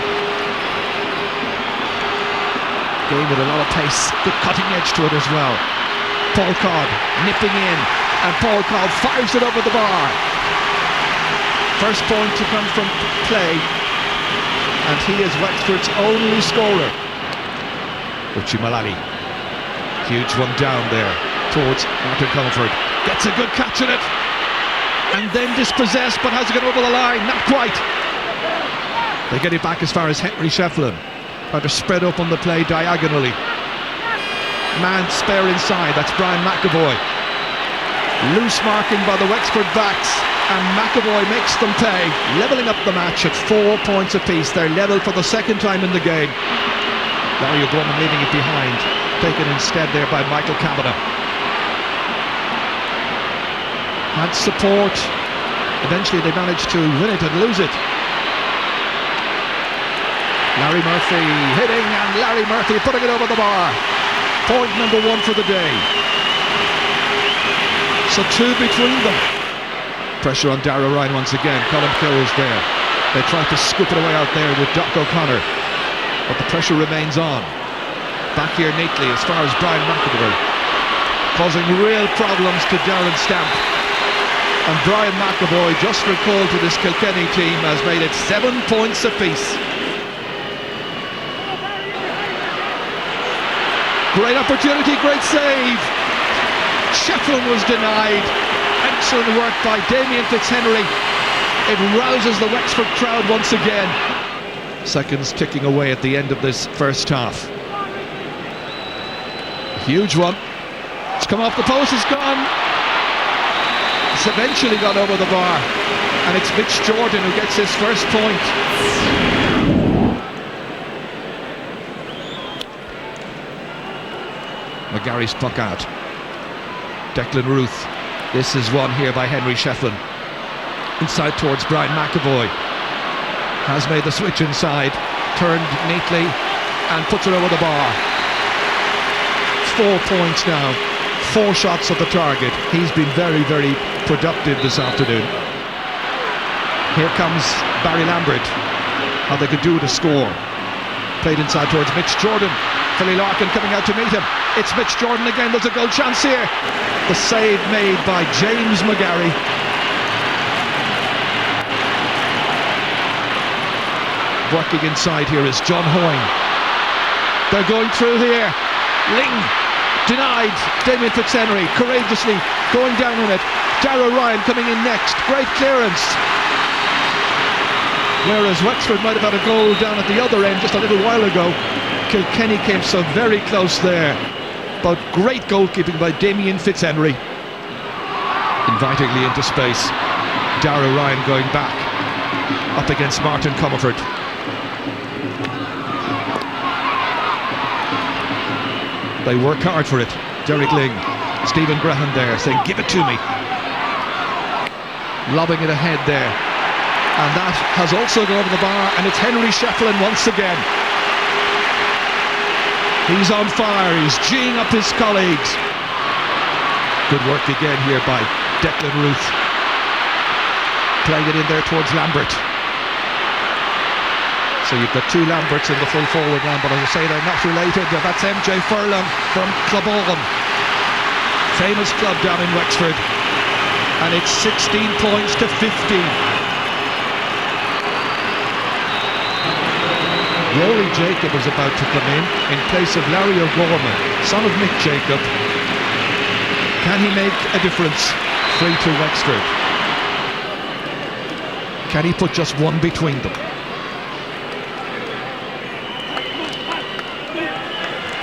Game with a lot of pace, good cutting edge to it as well. Paul Codd nipping in, and Paul Codd fires it over the bar. First point to come from play, and he is Wexford's only scorer. Uchi Malali, huge one down there towards Martin Comerford, gets a good catch at it, and then dispossessed, but has it got over the line? Not quite. They get it back as far as Henry Shefflin, trying to spread up on the play diagonally. Man spare inside, that's Brian McAvoy. Loose marking by the Wexford backs, and McAvoy makes them pay, levelling up the match at 4 points apiece. They're level for the second time in the game. Larry O'Gorman leaving it behind, taken instead there by Michael Kavanagh. Had support, eventually they managed to win it and lose it. Larry Murphy hitting, and Larry Murphy putting it over the bar. Point number 1 for the day. So 2 between them. Pressure on Dara Ryan once again. Colin Cole's there. They try to scoop it away out there with Doc O'Connor, but the pressure remains on. Back here neatly as far as Brian McAvoy, causing real problems to Darren Stamp. And Brian McAvoy, just recalled to this Kilkenny team, has made it 7 points apiece. Great opportunity, great save. Shefflin was denied. Excellent work by Damien Fitzhenry. It rouses the Wexford crowd once again. Seconds ticking away at the end of this first half. A huge one. It's come off the post, it's gone. It's eventually got over the bar, and it's Mitch Jordan who gets his first point. McGarry's puck out. Declan Ruth. This is one here by Henry Shefflin. Inside towards Brian McAvoy. Has made the switch inside. Turned neatly and puts it over the bar. 4 points now. 4 shots at the target. He's been very, very productive this afternoon. Here comes Barry Lambert. How they could do to score. Played inside towards Mitch Jordan. Philly Larkin coming out to meet him. It's Mitch Jordan again. There's a goal chance here. The save made by James McGarry. Working inside here is John Hoyne. They're going through here. Ling denied. Damien Fitzhenry courageously going down in it. Darragh Ryan coming in next. Great clearance. Whereas Wexford might have had a goal down at the other end just a little while ago, Kilkenny came so very close there. But great goalkeeping by Damien Fitzhenry. Invitingly into space. Darragh Ryan going back up against Martin Comerford. They work hard for it. Derek Ling, Stephen Graham there saying, give it to me. Lobbing it ahead there. And that has also gone over the bar, and it's Henry Shefflin once again. He's on fire, he's geeing up his colleagues. Good work again here by Declan Ruth. Playing it in there towards Lambert. So you've got two Lamberts in the full forward line, but as I say, they're not related. That's MJ Furlong from Clubone, famous club down in Wexford. And it's 16 points to 15. Rory Jacob is about to come in place of Larry O'Gorman, son of Mick Jacob. Can he make a difference? Free to Wexford. Can he put just one between them?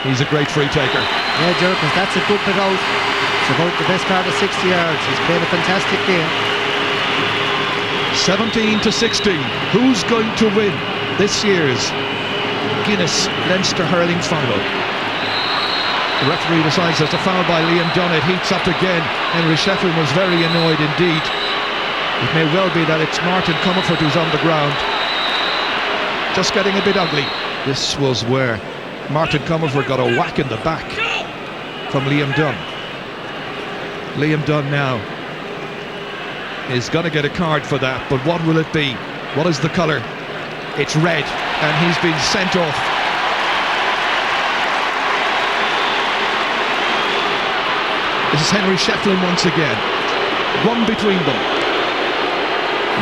He's a great free taker. Yeah, Jerkins, that's a good bit out. It's about the best part of 60 yards. He's played a fantastic game. 17 to 16. Who's going to win this year's Guinness Leinster Hurling final? The referee decides there's a foul by Liam Dunn. It heats up again. Henry Shefflin was very annoyed indeed. It may well be that it's Martin Comerford who's on the ground. Just getting a bit ugly. This was where Martin Comerford got a whack in the back from Liam Dunn. Liam Dunn now is going to get a card for that, but what will it be? What is the colour? It's red, and he's been sent off. This is Henry Shefflin once again. One between them.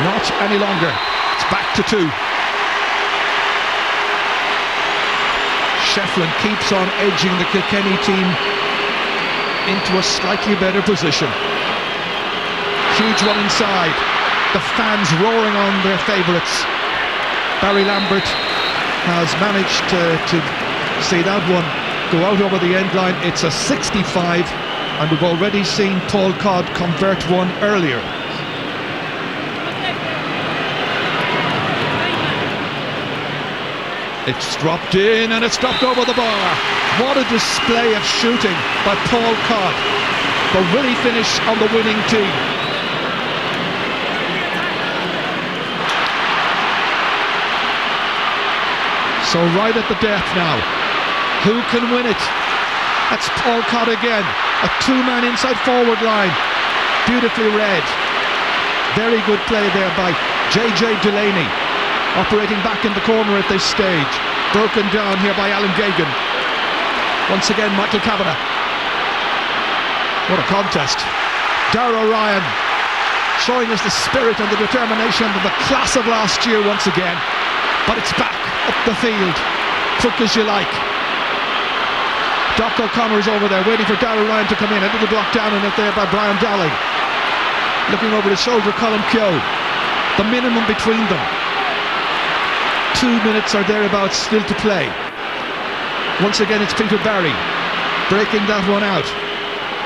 Not any longer. It's back to two. Shefflin keeps on edging the Kilkenny team into a slightly better position. Huge one inside. The fans roaring on their favourites. Barry Lambert has managed to see that one go out over the end line. It's a 65, and we've already seen Paul Codd convert one earlier. It's dropped in and it's dropped over the bar. What a display of shooting by Paul Codd. But will he finish on the winning tee? So right at the death now. Who can win it? That's Paul Codd again. A two-man inside forward line. Beautifully read. Very good play there by JJ Delaney. Operating back in the corner at this stage. Broken down here by Alan Gagan. Once again, Michael Kavanagh. What a contest. Darragh Ryan showing us the spirit and the determination and the class of last year once again. But it's back up the field. Quick as you like. Doc O'Connor is over there waiting for Darragh Ryan to come in. A little block down in it there by Brian Dowling. Looking over his shoulder, Colm Keogh. The minimum between them. 2 minutes or thereabouts still to play. Once again it's Peter Barry breaking that one out.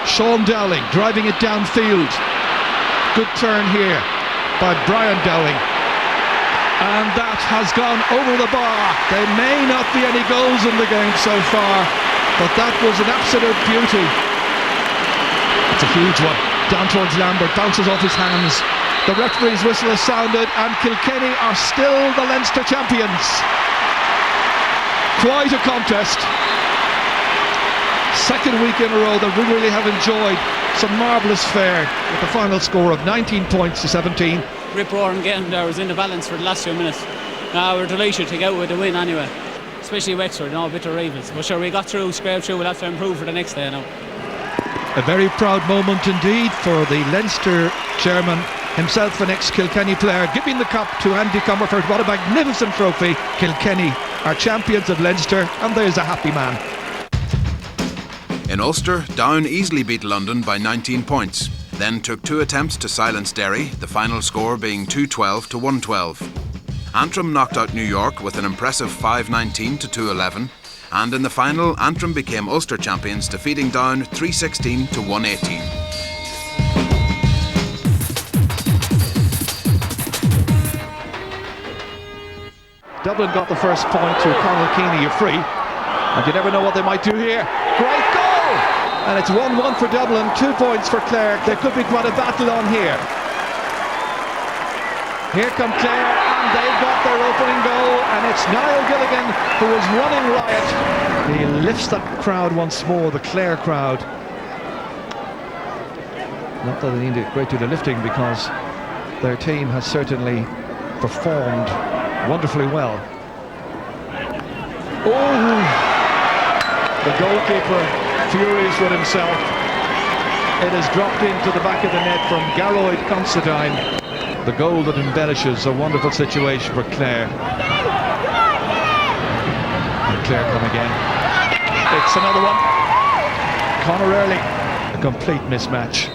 Sean Dowling driving it downfield. Good turn here by Brian Dowling, and that has gone over the bar. There may not be any goals in the game so far, but that was an absolute beauty. It's a huge one down towards Lambert, bounces off his hands. The referee's whistle has sounded, and Kilkenny are still the Leinster champions. Quite a contest. Second week in a row that we really have enjoyed some marvellous fare, with the final score of 19 points to 17. Rip roaring game there, was in the balance for the last few minutes. We're delighted to get out with the win anyway, especially Wexford, a bit of rivals. But sure, we got through, scraped through, we'll have to improve for the next day now. A very proud moment indeed for the Leinster chairman, himself an ex-Kilkenny player, giving the cup to Andy Comerford. What a magnificent trophy. Kilkenny are champions of Leinster, and there's a happy man. In Ulster, Down easily beat London by 19 points, then took 2 attempts to silence Derry, the final score being 212 to 112. Antrim knocked out New York with an impressive 519 to 211, and in the final, Antrim became Ulster champions, defeating Down 316 to 118. Dublin got the first point to Conal Keaney, a free, and you never know what they might do here. Great goal! And it's 1-1 for Dublin, 2 points for Clare. There could be quite a battle on here. Here come Clare, and they've got their opening goal, and it's Niall Gilligan who is running riot. He lifts that crowd once more, the Clare crowd. Not that they need a great deal of lifting, because their team has certainly performed wonderfully well. Oh! The goalkeeper furious with himself. It has dropped into the back of the net from Garroyd Considine. The goal that embellishes a wonderful situation for Clare. And Clare come again. It's another one. Conor Early. A complete mismatch.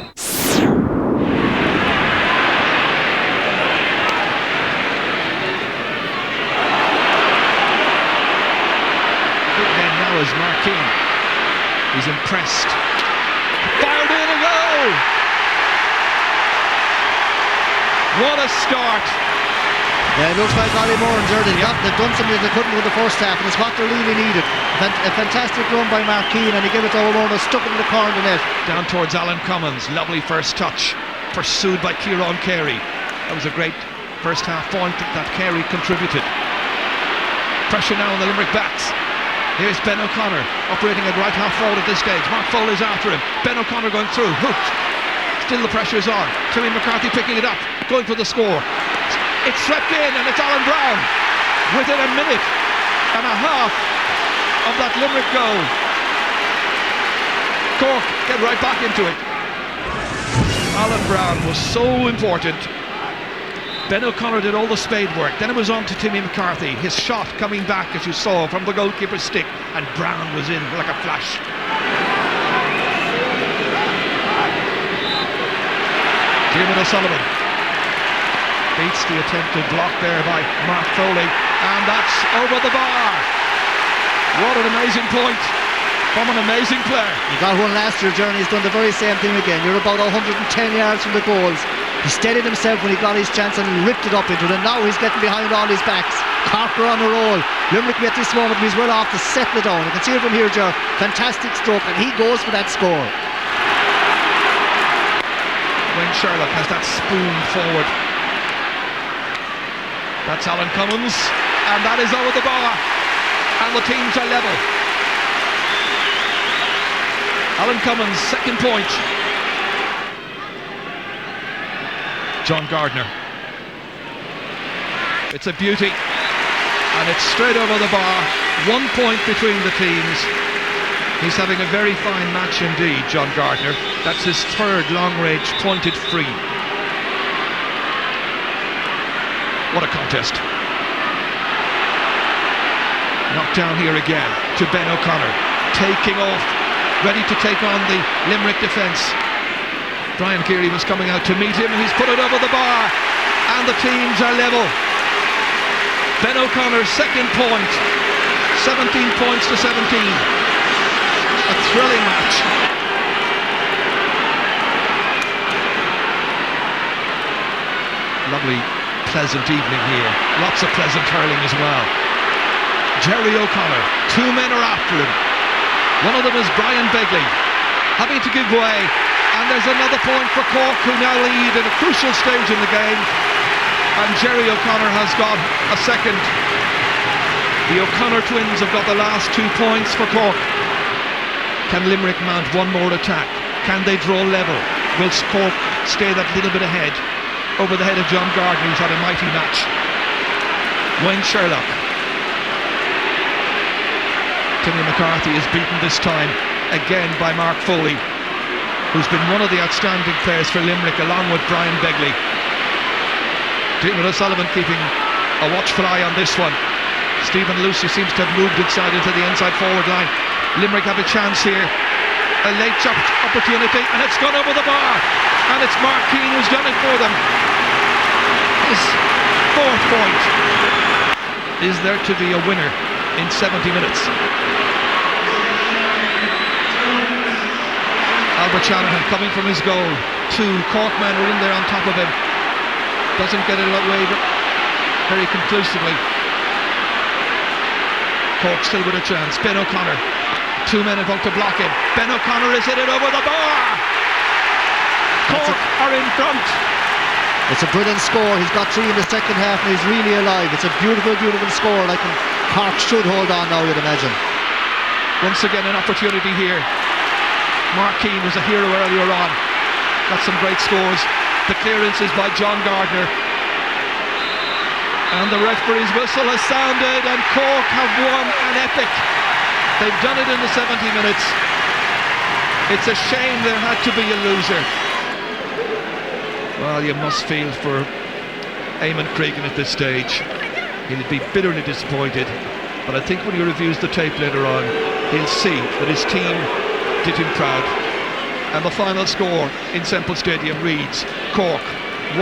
Is Marquis. He's impressed. Fired in a goal! What a start! Yeah, it looks like Ollie Moore and Jordan. They've done something they couldn't with the first half, and it's what they really needed. A fantastic run by Marquis, and he gave it to O'Moore, stuck it in the corner of the net. Down towards Alan Cummins, lovely first touch, pursued by Kieran Carey. That was a great first half point that Carey contributed. Pressure now on the Limerick backs. Here's Ben O'Connor operating at right half forward at this stage. Mark Foley's after him. Ben O'Connor going through. Hooked. Still the pressure is on. Timmy McCarthy picking it up. Going for the score. It's swept in, and it's Alan Brown. Within a minute and a half of that Limerick goal. Cork get right back into it. Alan Brown was so important. Ben O'Connor did all the spade work. Then it was on to Timmy McCarthy. His shot coming back, as you saw, from the goalkeeper's stick, and Brown was in like a flash. Diarmuid O'Sullivan beats the attempted block there by Mark Foley, and that's over the bar. What an amazing point from an amazing player. He got one last year, Journey. He's done the very same thing again. You're about 110 yards from the goals. He steadied himself when he got his chance and he ripped it up into it, and now he's getting behind all his backs. Cork are on a roll. Limerick at this moment, he's well off to settle it down. You can see it from here, Joe. Fantastic stroke, and he goes for that score. When Sherlock has that spoon forward. That's Alan Cummins, and that is over the bar, and the teams are level. Alan Cummins, second point. John Gardner. It's a beauty, and it's straight over the bar. 1 point between the teams. He's having a very fine match indeed, John Gardner. That's his third long-range pointed free. What a contest. Knocked down here again to Ben O'Connor, taking off, ready to take on the Limerick defence. Brian Keary was coming out to meet him. He's put it over the bar, and the teams are level. Ben O'Connor's second point, 17 points to 17. A thrilling match. Lovely, pleasant evening here. Lots of pleasant hurling as well. Jerry O'Connor, 2 men are after him. One of them is Brian Begley, having to give way. And there's another point for Cork, who now lead at a crucial stage in the game. And Jerry O'Connor has got a second. The O'Connor twins have got the last 2 points for Cork. Can Limerick mount one more attack? Can they draw level? Will Cork stay that little bit ahead? Over the head of John Gardner, who's had a mighty match. Wayne Sherlock. Timmy McCarthy is beaten this time again by Mark Foley, who's been one of the outstanding players for Limerick, along with Brian Begley. Diarmuid O'Sullivan keeping a watchful eye on this one. Stephen Lucy seems to have moved inside into the inside forward line. Limerick have a chance here. A late opportunity, and it's gone over the bar, and it's Mark Keane who's done it for them. His 4th point. Is there to be a winner in 70 minutes? Albert Shanahan coming from his goal. 2 Cork men are in there on top of him. Doesn't get it away very conclusively. Cork still with a chance. Ben O'Connor. 2 men involved to block him. Ben O'Connor is hit it over the bar. Cork are in front. It's a brilliant score. He's got 3 in the second half and he's really alive. It's a beautiful, beautiful score. Like Cork should hold on now, you'd imagine. Once again an opportunity here. Mark Keane was a hero earlier on. Got some great scores. The clearance is by John Gardner. And the referee's whistle has sounded and Cork have won an epic. They've done it in the 70 minutes. It's a shame there had to be a loser. Well, you must feel for Eamon Cregan at this stage. He'll be bitterly disappointed. But I think when he reviews the tape later on, he'll see that his team did him proud. And the final score in Semple Stadium reads Cork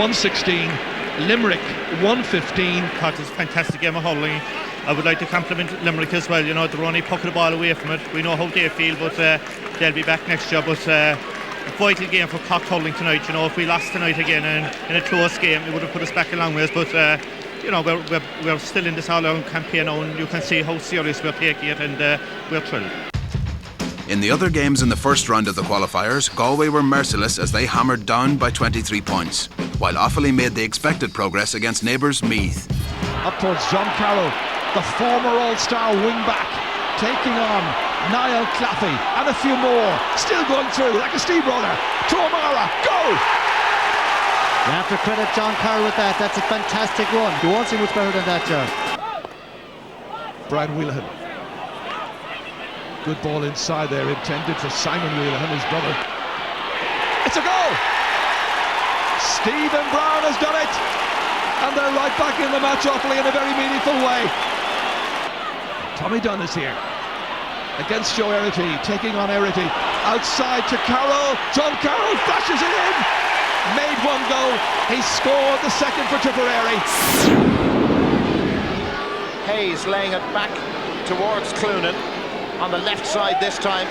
116, Limerick 115. Thought it was a fantastic game of hurling. I would like to compliment Limerick as well. You know, they're only pucking the ball away from it. We know how they feel, but they'll be back next year. But a vital game for Cork hurling tonight. You know, if we lost tonight again and in a close game, it would have put us back a long ways. But you know, we're still in this All Ireland campaign now, and you can see how serious we're taking it, and we're thrilled. In the other games in the first round of the qualifiers, Galway were merciless as they hammered down by 23 points, while Offaly made the expected progress against neighbours Meath. Up towards John Carroll, the former All-Star wing-back, taking on Niall Claffey and a few more, still going through like a steamroller. To O'Mara, go! You have to credit John Carey with that. That's a fantastic run. You won't see much better than that, John. Brian Wheelahan. Good ball inside there, intended for Simon Wheelahan, his brother. It's a goal! Stephen Brown has done it! And they're right back in the match, Offaly, in a very meaningful way. Tommy Dunn is here against Joe Erity, taking on Erity. Outside to Carroll. John Carroll flashes it in. Made 1 goal. He scored the second for Tipperary. Hayes laying it back towards Cloonan. On the left side this time,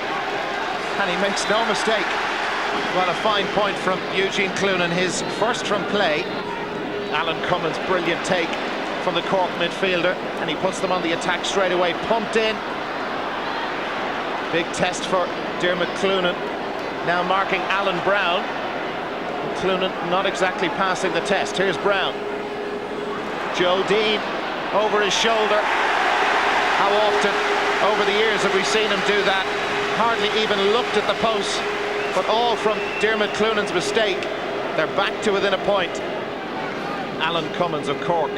and he makes no mistake. Well, a fine point from Eugene Cloonan, his first from play. Alan Cummins, brilliant take from the Cork midfielder, and he puts them on the attack straight away. Pumped in. Big test for Dermot Cloonan. Now marking Alan Brown. Cloonan not exactly passing the test. Here's Brown. Joe Dean over his shoulder. How often over the years have we seen him do that? Hardly even looked at the post, but all from Dermot Cloonan's mistake. They're back to within a point. Alan Cummins of Cork.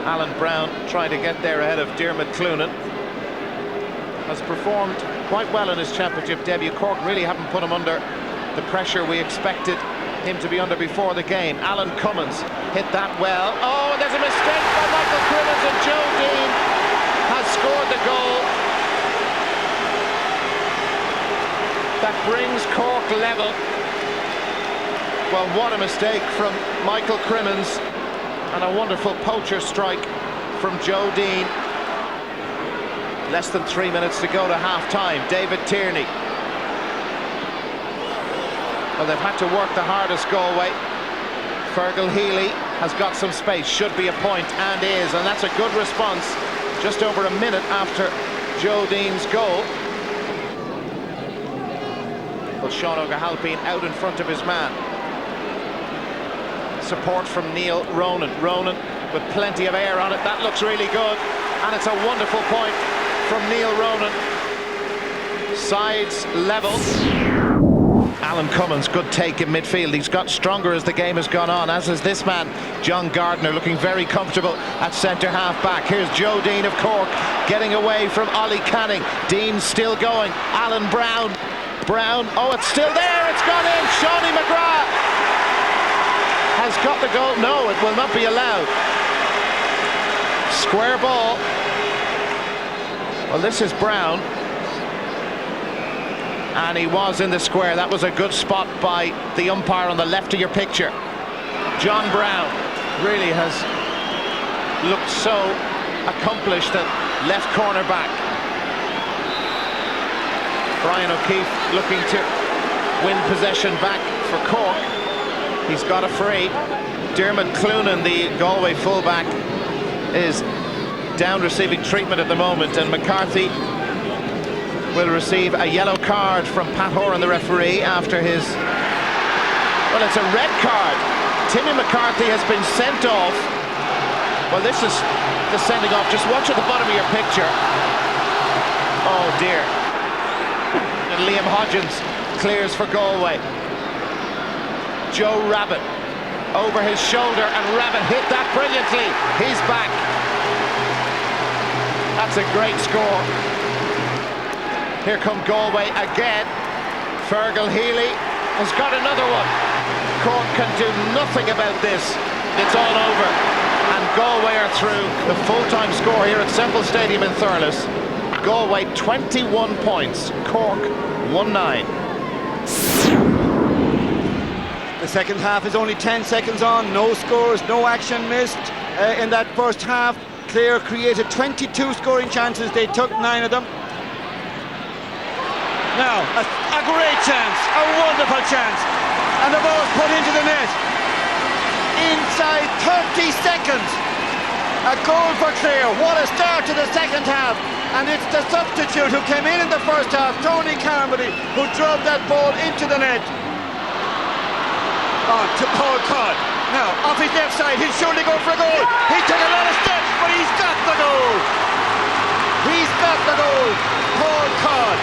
Alan Brown trying to get there ahead of Dermot Cloonan. Has performed quite well in his championship debut. Cork really haven't put him under the pressure we expected him to be under before the game. Alan Cummins hit that well. Oh, and there's a mistake by Michael Crimmins, and Joe Dean has scored the goal that brings Cork level. Well, what a mistake from Michael Crimmins, and a wonderful poacher strike from Joe Dean. Less than 3 minutes to go to half-time. David Tierney. Well, they've had to work the hardest, Galway. Fergal Healy has got some space, should be a point, and is, and that's a good response just over a minute after Joe Dean's goal. Well, Sean O'Gahalpine out in front of his man. Support from Neil Ronan. Ronan with plenty of air on it. That looks really good, and it's a wonderful point from Neil Ronan. Sides level. Alan Cummins, good take in midfield. He's got stronger as the game has gone on, as is this man, John Gardner, looking very comfortable at centre half back. Here's Joe Dean of Cork getting away from Ollie Canning. Dean still going. Alan Brown. Brown, oh, it's still there. It's gone in. Shawnee McGrath has got the goal. No, it will not be allowed. Square ball. Well, this is Brown. and he was in the square. That was a good spot by the umpire on the left of your picture. John Brown really has looked so accomplished at left corner back. Brian O'Keefe looking to win possession back for Cork. He's got a free. Dermot Cloonan, the Galway fullback, is down receiving treatment at the moment, and McCarthy will receive a yellow card from Pat Horan, the referee, after his, well, it's a red card. Timmy McCarthy has been sent off. Well, this is the sending off. Just watch at the bottom of your picture. Oh dear. And Liam Hodgins clears for Galway. Joe Rabbit over his shoulder, and Rabbit hit that brilliantly. He's back. That's a great score. Here come Galway again. Fergal Healy has got another one. Cork can do nothing about this. It's all over. And Galway are through. The full-time score here at Semple Stadium in Thurles. Galway 21 points. Cork 1-9. The second half is only 10 seconds on. No scores, no action missed in that first half. Clare created 22 scoring chances. They took 9 of them. Now, a great chance, a wonderful chance. And the ball's put into the net. Inside 30 seconds. A goal for Clare. What a start to the second half. And it's the substitute who came in the first half, Tony Carmody, who drove that ball into the net. On to Paul Codd. Now, off his left side, he'll surely go for a goal. He took a lot of steps, but he's got the goal. He's got the goal. Paul Codd.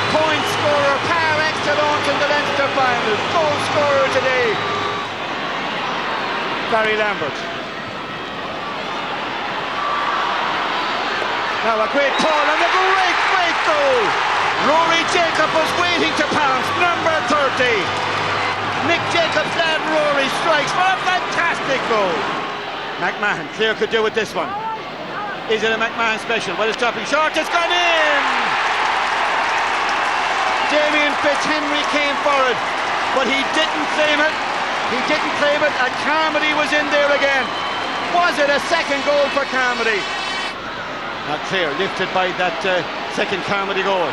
Point scorer par excellence in the Leinster final. Goal scorer today. Barry Lambert. Now a great ball and a great goal. Rory Jacob was waiting to pounce. Number 30. Mick Jacobs lad Rory strikes for a fantastic goal. McMahon, Clare could do with this one. Is it a McMahon special? Well, it's stopping short, it's gone in! Damien Fitzhenry came for it, but he didn't claim it. And Carmody was in there again. Was it a second goal for Carmody? Now Clare lifted by that second Carmody goal.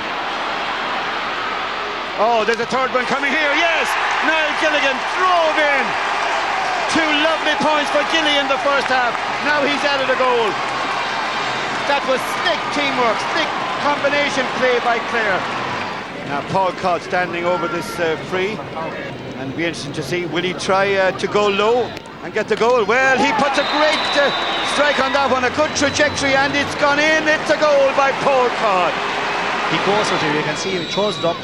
Oh, there's a third one coming here, yes! Niall Gilligan drove in. 2 lovely points for Gilly in the first half. Now he's added a goal. That was slick teamwork, slick combination play by Clare. Now Paul Codd standing over this free. And it'll be interesting to see, will he try to go low and get the goal? Well, he puts a great strike on that one, a good trajectory, and it's gone in. It's a goal by Paul Codd. He goes for it, you can see he throws it up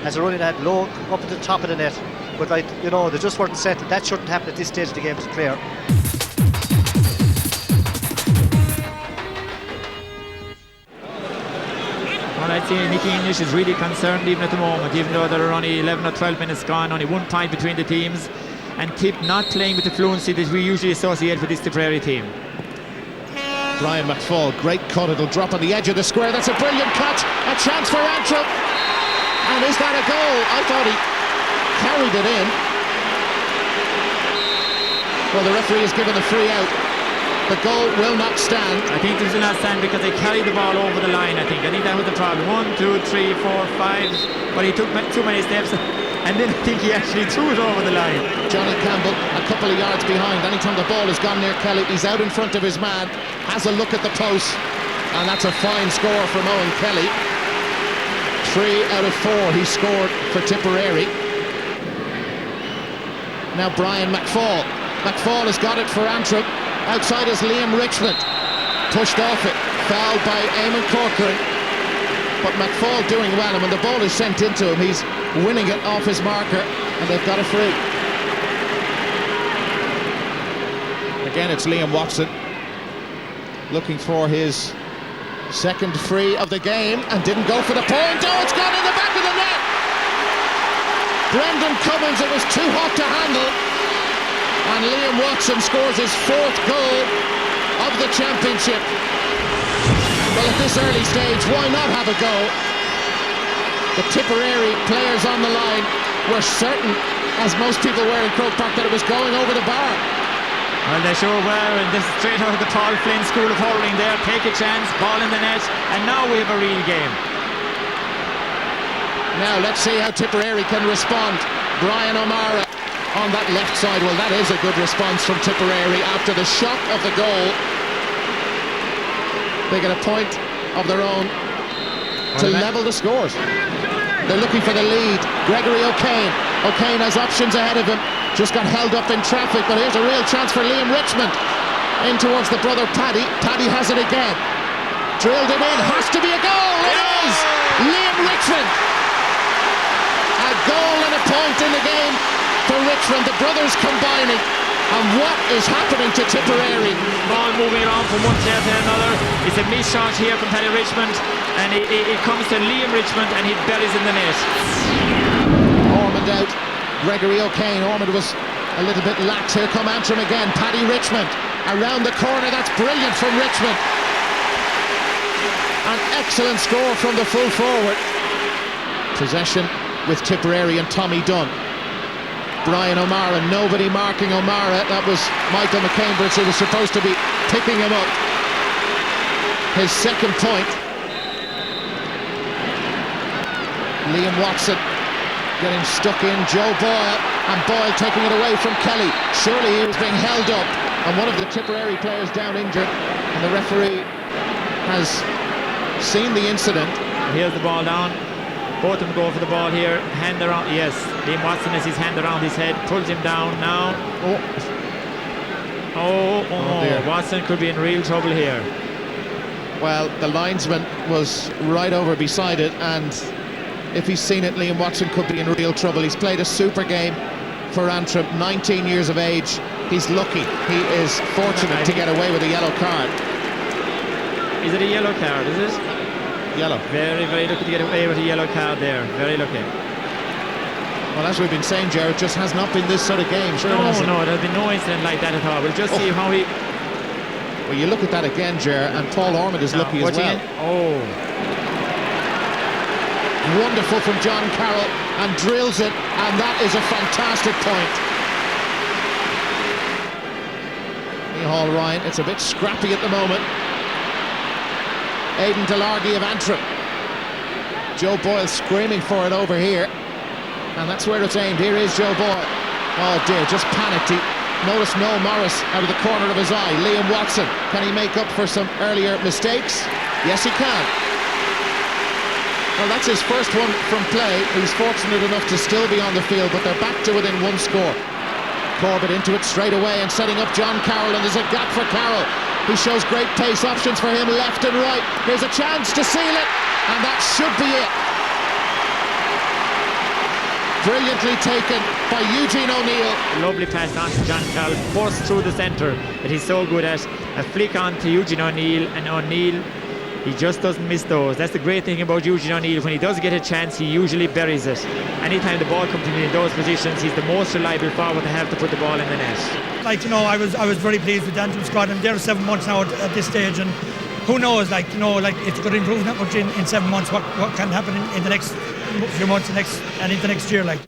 as a running that low up at the top of the net. But like, you know, they just weren't set. That shouldn't happen at this stage of the game to Clare. Well, I'd say Nicky English is really concerned even at the moment, even though there are only 11 or 12 minutes gone, only 1 point between the teams, and Tip not playing with the fluency that we usually associate with this Tipperary team. Brian McFall, great cut, it'll drop on the edge of the square. That's a brilliant catch, a chance for Antrim. And is that a goal? I thought he carried it in. Well, the referee has given the free out. The goal will not stand. I think this will not stand because they carried the ball over the line, I think that was the problem. 1, 2, 3, 4, 5, but he took too many steps, and then I think he actually threw it over the line. Johnny Campbell a couple of yards behind. Anytime the ball has gone near Kelly, he's out in front of his man, has a look at the post, and that's a fine score from Owen Kelly. 3 out of 4 he scored for Tipperary. Now Brian McFall. McFall has got it for Antrim. Outside is Liam Richmond. Pushed off it. Fouled by Eamon Corcoran. But McFall doing well, and when the ball is sent into him, he's winning it off his marker, and they've got a free. Again, it's Liam Watson looking for his second free of the game, and didn't go for the point. Oh, it's gone in the back of the net! Brendan Cummins, it was too hot to handle, and Liam Watson scores his 4th goal of the championship. Well, at this early stage, why not have a go? The Tipperary players on the line were certain, as most people were in Croke Park, that it was going over the bar. Well, they sure were, and this is straight out of the Paul Flynn School of Hurling there. Take a chance, ball in the net, and now we have a real game. Now let's see how Tipperary can respond. Brian O'Mara on that left side. Well, that is a good response from Tipperary after the shock of the goal. They get a point of their own to level the scores. They're looking for the lead. Gregory O'Kane. O'Kane has options ahead of him. Just got held up in traffic, but here's a real chance for Liam Richmond. In towards the brother Paddy. Paddy has it again. Drilled it in. Has to be a goal. It is! Liam Richmond. A goal and a point in the game for Richmond. The brothers combining. And what is happening to Tipperary? Ball moving around from one player to another. It's a miss shot here from Paddy Richmond, and it comes to Liam Richmond, and he buries in the net. Ormond out. Gregory O'Kane. Ormond was a little bit lax. Here come Antrim again. Paddy Richmond around the corner. That's brilliant from Richmond. An excellent score from the full forward. Possession with Tipperary and Tommy Dunn. Brian O'Mara, nobody marking O'Mara. That was Michael McCambridge who was supposed to be picking him up. His second point. Liam Watson getting stuck in. Joe Boyle, and Boyle taking it away from Kelly. Surely he was being held up, and one of the Tipperary players down injured, and the referee has seen the incident. Here's the ball down. Both of them go for the ball here. Hand around. Yes, Liam Watson has his hand around his head, pulls him down now. Oh, Watson could be in real trouble here. Well, the linesman was right over beside it, and if he's seen it, Liam Watson could be in real trouble. He's played a super game for Antrim, 19 years of age. He's lucky. He is fortunate to get away with a yellow card. Is it a yellow card, is it? Yellow. Very, very lucky to get away with a yellow card there. Very lucky. Well, as we've been saying, Jared, just has not been this sort of game. Sure, no, there's been no incident like that at all. We'll just see how he... Well, you look at that again, Jared, and Paul Ormond is lucky as well. Wonderful from John Carroll, and drills it, and that is a fantastic point. All right, it's a bit scrappy at the moment. Aidan Delargy of Antrim. Joe Boyle screaming for it over here, and that's where it's aimed. Here is Joe Boyle. Oh dear, just panicked. He noticed Noel Morris out of the corner of his eye. Liam Watson, can he make up for some earlier mistakes? Yes, he can. Well, that's his first one from play. He's fortunate enough to still be on the field, but they're back to within one score. Corbett into it straight away and setting up John Carroll, and there's a gap for Carroll. He shows great pace options for him left and right. Here's a chance to seal it, and that should be it. Brilliantly taken by Eugene O'Neill. Lovely pass on to John Carroll, forced through the centre that he's so good at. A flick on to Eugene O'Neill, and O'Neill, he just doesn't miss those. That's the great thing about Eugene O'Neill. When he does get a chance, he usually buries it. Anytime the ball comes to him in those positions, he's the most reliable forward to have to put the ball in the net. Like, you know, I was very pleased with the Antrim squad, and they're 7 months now at this stage, and who knows, like, you know, like, if they could improve that much in 7 months, what can happen in the next few months and into next year, like.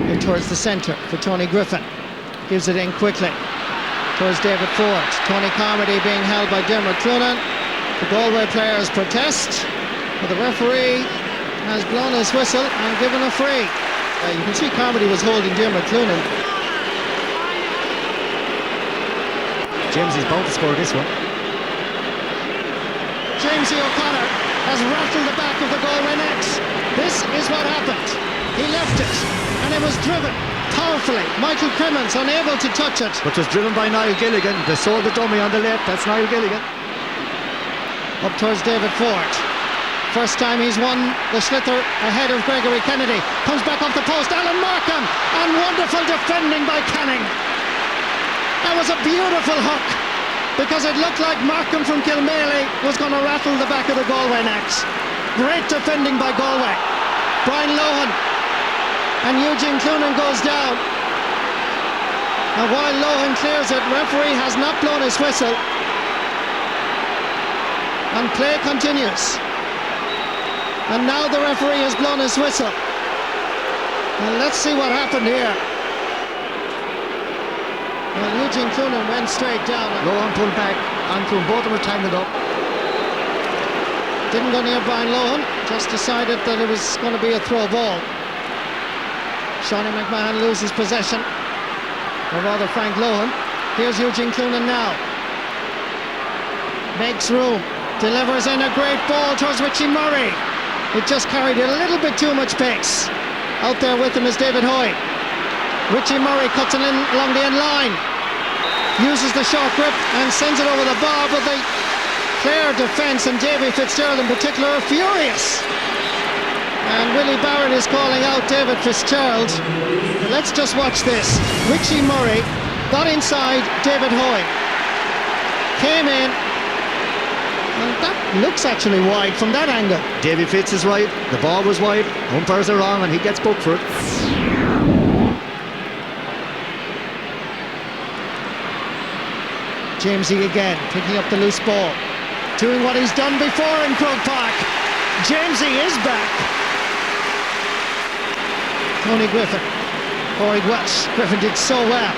In towards the centre for Tony Griffin. Gives it in quickly towards David Ford. Tony Carmody being held by Dermot Cloonan. The Galway players protest, but the referee has blown his whistle and given a free. You can see Carmody was holding Dermot Cloonan. Jamesie's bound to score this one. Jamesy O'Connor has rattled the back of the Galway net. This is what happened. He left it, and it was driven powerfully. Michael Crimmins unable to touch it. But was driven by Niall Gilligan. They saw the dummy on the left. That's Niall Gilligan. Up towards David Ford. First time he's won the sliotar ahead of Gregory Kennedy. Comes back off the post. Alan Markham, and wonderful defending by Canning. That was a beautiful hook, because it looked like Markham from Kilmaley was going to rattle the back of the Galway net. Great defending by Galway. Brian Lohan and Eugene Cloonan goes down. And while Lohan clears it, referee has not blown his whistle. And play continues. And now the referee has blown his whistle. And let's see what happened here. Well, Eugene Clunan went straight down. Lohan pulled back. Antrim, both of them were tangled up. Didn't go near Brian Lohan, just decided that it was going to be a throw ball. Shawnee McMahon loses possession, or rather Frank Lohan. Here's Eugene Clunan now. Makes room, delivers in a great ball towards Richie Murray. It just carried a little bit too much pace. Out there with him is David Hoy. Richie Murray cuts it in along the end line. Uses the short grip and sends it over the bar, but the Clare defence and Davy Fitzgerald in particular are furious. And Willie Barrett is calling out David Fitzgerald. Let's just watch this. Richie Murray got inside David Hoy. Came in. And that looks actually wide from that angle. Davy Fitz is right. The ball was wide. Umpires are wrong and he gets booked for it. Jamesy again, picking up the loose ball. Doing what he's done before in Croke Park. Jamesy is back. Tony Griffin. Corey Welsh. Griffin did so well.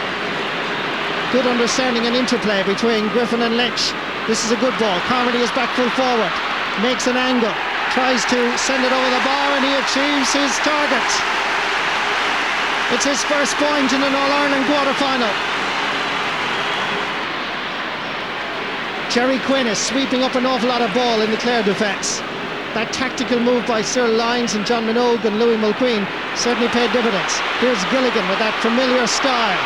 Good understanding and interplay between Griffin and Lynch. This is a good ball. Carmody is back full forward. Makes an angle. Tries to send it over the bar and he achieves his target. It's his first point in an All Ireland quarter-final. Jerry Quinn is sweeping up an awful lot of ball in the Clare defence. That tactical move by cerlain and John Minogue and Louis Mulqueen certainly paid dividends. Here's Gilligan with that familiar style.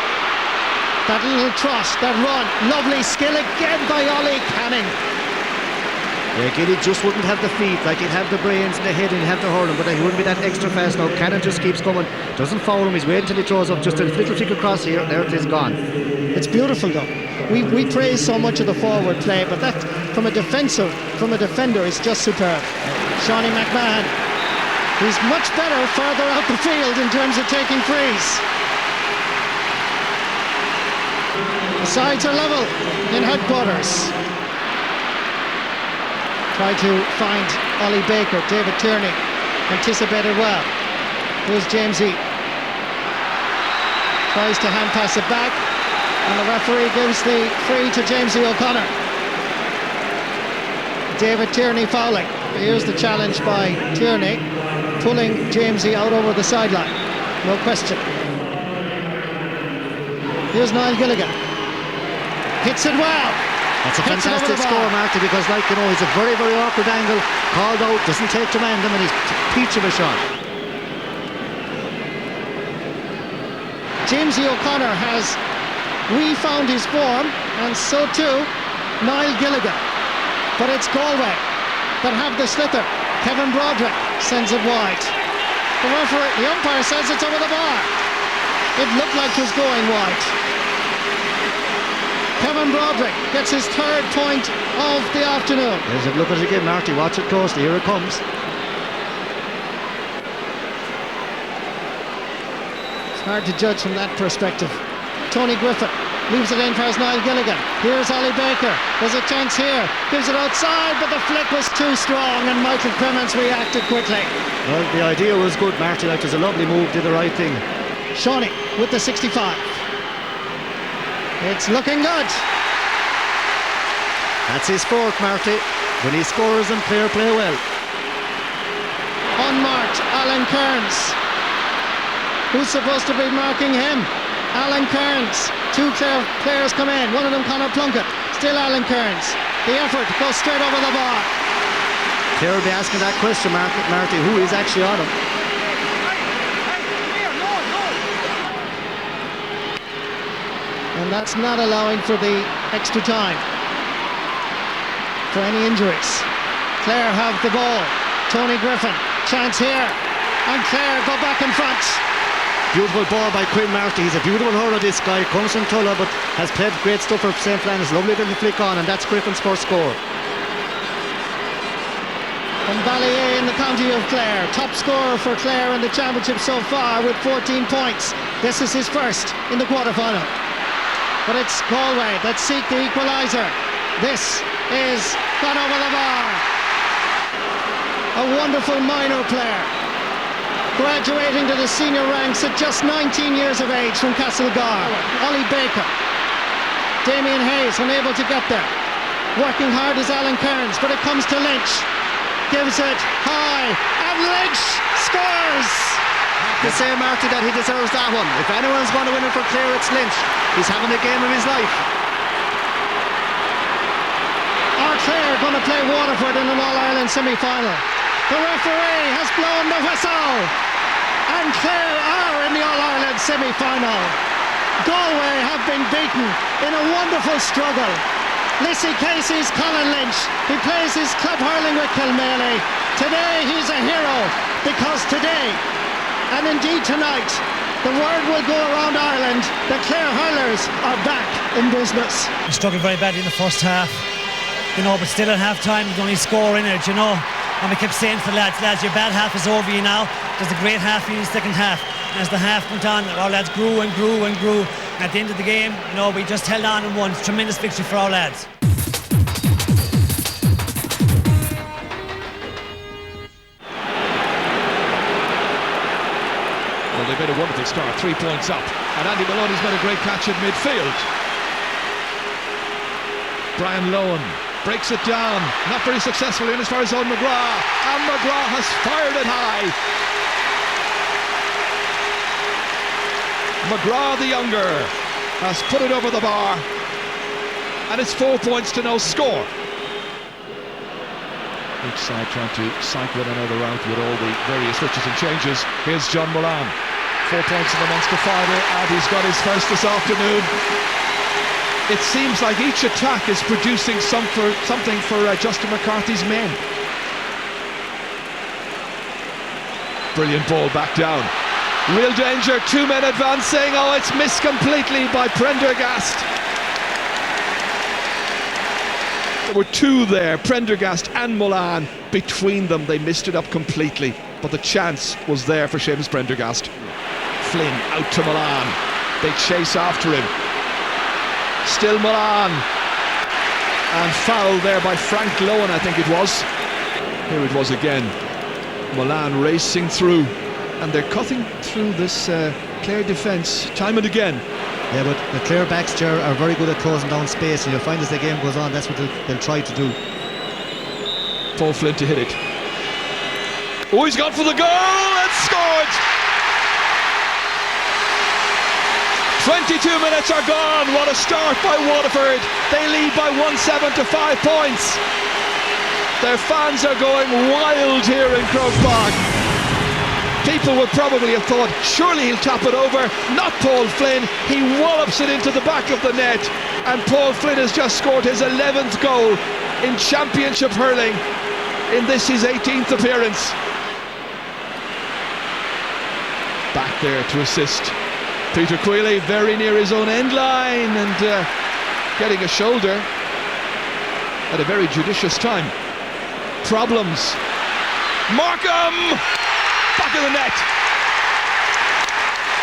That little trot, that run, lovely skill again by Ollie Canning. Yeah, Gilly just wouldn't have the feet, like he'd have the brains and the head and he'd have the hurling, but he wouldn't be that extra fast now. Cannon just keeps coming, doesn't foul him, he's waiting until he throws up just a little tick across here, and there it is gone. It's beautiful though. We praise so much of the forward play, but that from a defender is just superb. Shawnee McMahon, he's much better further out the field in terms of taking frees. The sides are level in headquarters. Try to find Ollie Baker. David Tierney anticipated well. Here's James E. Tries to hand pass it back, and the referee gives the free to James E. O'Connor. David Tierney fouling. Here's the challenge by Tierney, pulling James E. out over the sideline. No question. Here's Niall Gilligan. Hits it well. That's a fantastic score, Marty, because he's a very, very awkward angle, called out, doesn't take to man them, and he's peach of a shot. James E. O'Connor has refound his form, and so too Niall Gilligan. But it's Galway that have the slither. Kevin Broderick sends it wide. The umpire says it's over the bar. It looked like it was going wide. Kevin Broderick gets his third point of the afternoon. There's a look at it again, Marty. Watch it closely. Here it comes. It's hard to judge from that perspective. Tony Griffin leaves it in for Niall Gilligan. Here's Ollie Baker. There's a chance here. Gives it outside, but the flick was too strong, and Michael Clements reacted quickly. Well, the idea was good, Marty. It was a lovely move, did the right thing. Shawnee with the 65. It's looking good. That's his fourth, Marty. When he scores and Clare play well. Unmarked, Alan Kearns. Who's supposed to be marking him? Alan Kearns. Two Clare players come in. One of them Conor Plunkett. Still Alan Kearns. The effort goes straight over the bar. Clare will be asking that question, Marty. Who is actually on him? And that's not allowing for the extra time for any injuries. Clare have the ball. Tony Griffin, chance here, and Clare go back in front. Beautiful ball by Quinn, Marty. He's a beautiful hurler, this guy. Comes from Tulla, but has played great stuff for St. Flanness. Lovely little flick on, and that's Griffin's first score. From Ballier in the county of Clare, top scorer for Clare in the championship so far with 14 points. This is his first in the quarter-final. But it's Galway that seek the equaliser. This is gone over the bar. a wonderful minor player, graduating to the senior ranks at just 19 years of age from Castlegar. Ollie Baker. Damien Hayes unable to get there. Working hard is Alan Cairns, but it comes to Lynch. Gives it high, and Lynch scores! To say, Marty, that he deserves that one. If anyone's going to win it for Clare, it's Lynch. He's having a game of his life. Are Clare going to play Waterford in an All Ireland semi-final? The referee has blown the whistle, and Clare are in the All Ireland semi-final. Galway have been beaten in a wonderful struggle. Lissy Casey's Colin Lynch. He plays his club hurling with Kilkenny. Today he's a hero, because today, and indeed tonight, the word will go around Ireland that Clare hurlers are back in business. We struggled very badly in the first half, but still at half time there's only score in it, and we kept saying to the lads, your bad half is over you now. There's a great half in the second half. And as the half went on, our lads grew and grew and grew. At the end of the game, we just held on and won. Tremendous victory for our lads. Well, they've made a wonderful start, 3 points up, and Andy Maloney's made a great catch in midfield. Brian Lohan breaks it down, not very successfully in as far as own McGrath, and McGrath has fired it high. McGrath the younger has put it over the bar, and it's 4 points to no score. Each side trying to cycle in another route with all the various switches and changes. Here's John Mullane, 4 points in the Munster final, and he's got his first this afternoon. It seems like each attack is producing something for Justin McCarthy's men. Brilliant ball back down. Real danger, 2 men advancing. Oh, it's missed completely by Prendergast. There were 2 there, Prendergast and Mullane. Between them, they missed it up completely. But the chance was there for Seamus Prendergast. Flynn out to Mullane. They chase after him. Still Mullane. And foul there by Frank Lohan, I think it was. Here it was again. Mullane racing through. And they're cutting through this Clare defence time and again. Yeah, but the Clare backs are very good at closing down space, and you'll find as the game goes on, that's what they'll try to do. Paul Flynn to hit it. Oh, he's gone for the goal and scored! 22 minutes are gone. What a start by Waterford. They lead by 1-7 to 5 points. Their fans are going wild here in Croke Park. People would probably have thought, surely he'll tap it over. Not Paul Flynn. He wallops it into the back of the net. And Paul Flynn has just scored his 11th goal in Championship hurling in this his 18th appearance. Back there to assist. Peter Quealy very near his own end line and getting a shoulder at a very judicious time. Problems. Markham! Back of the net.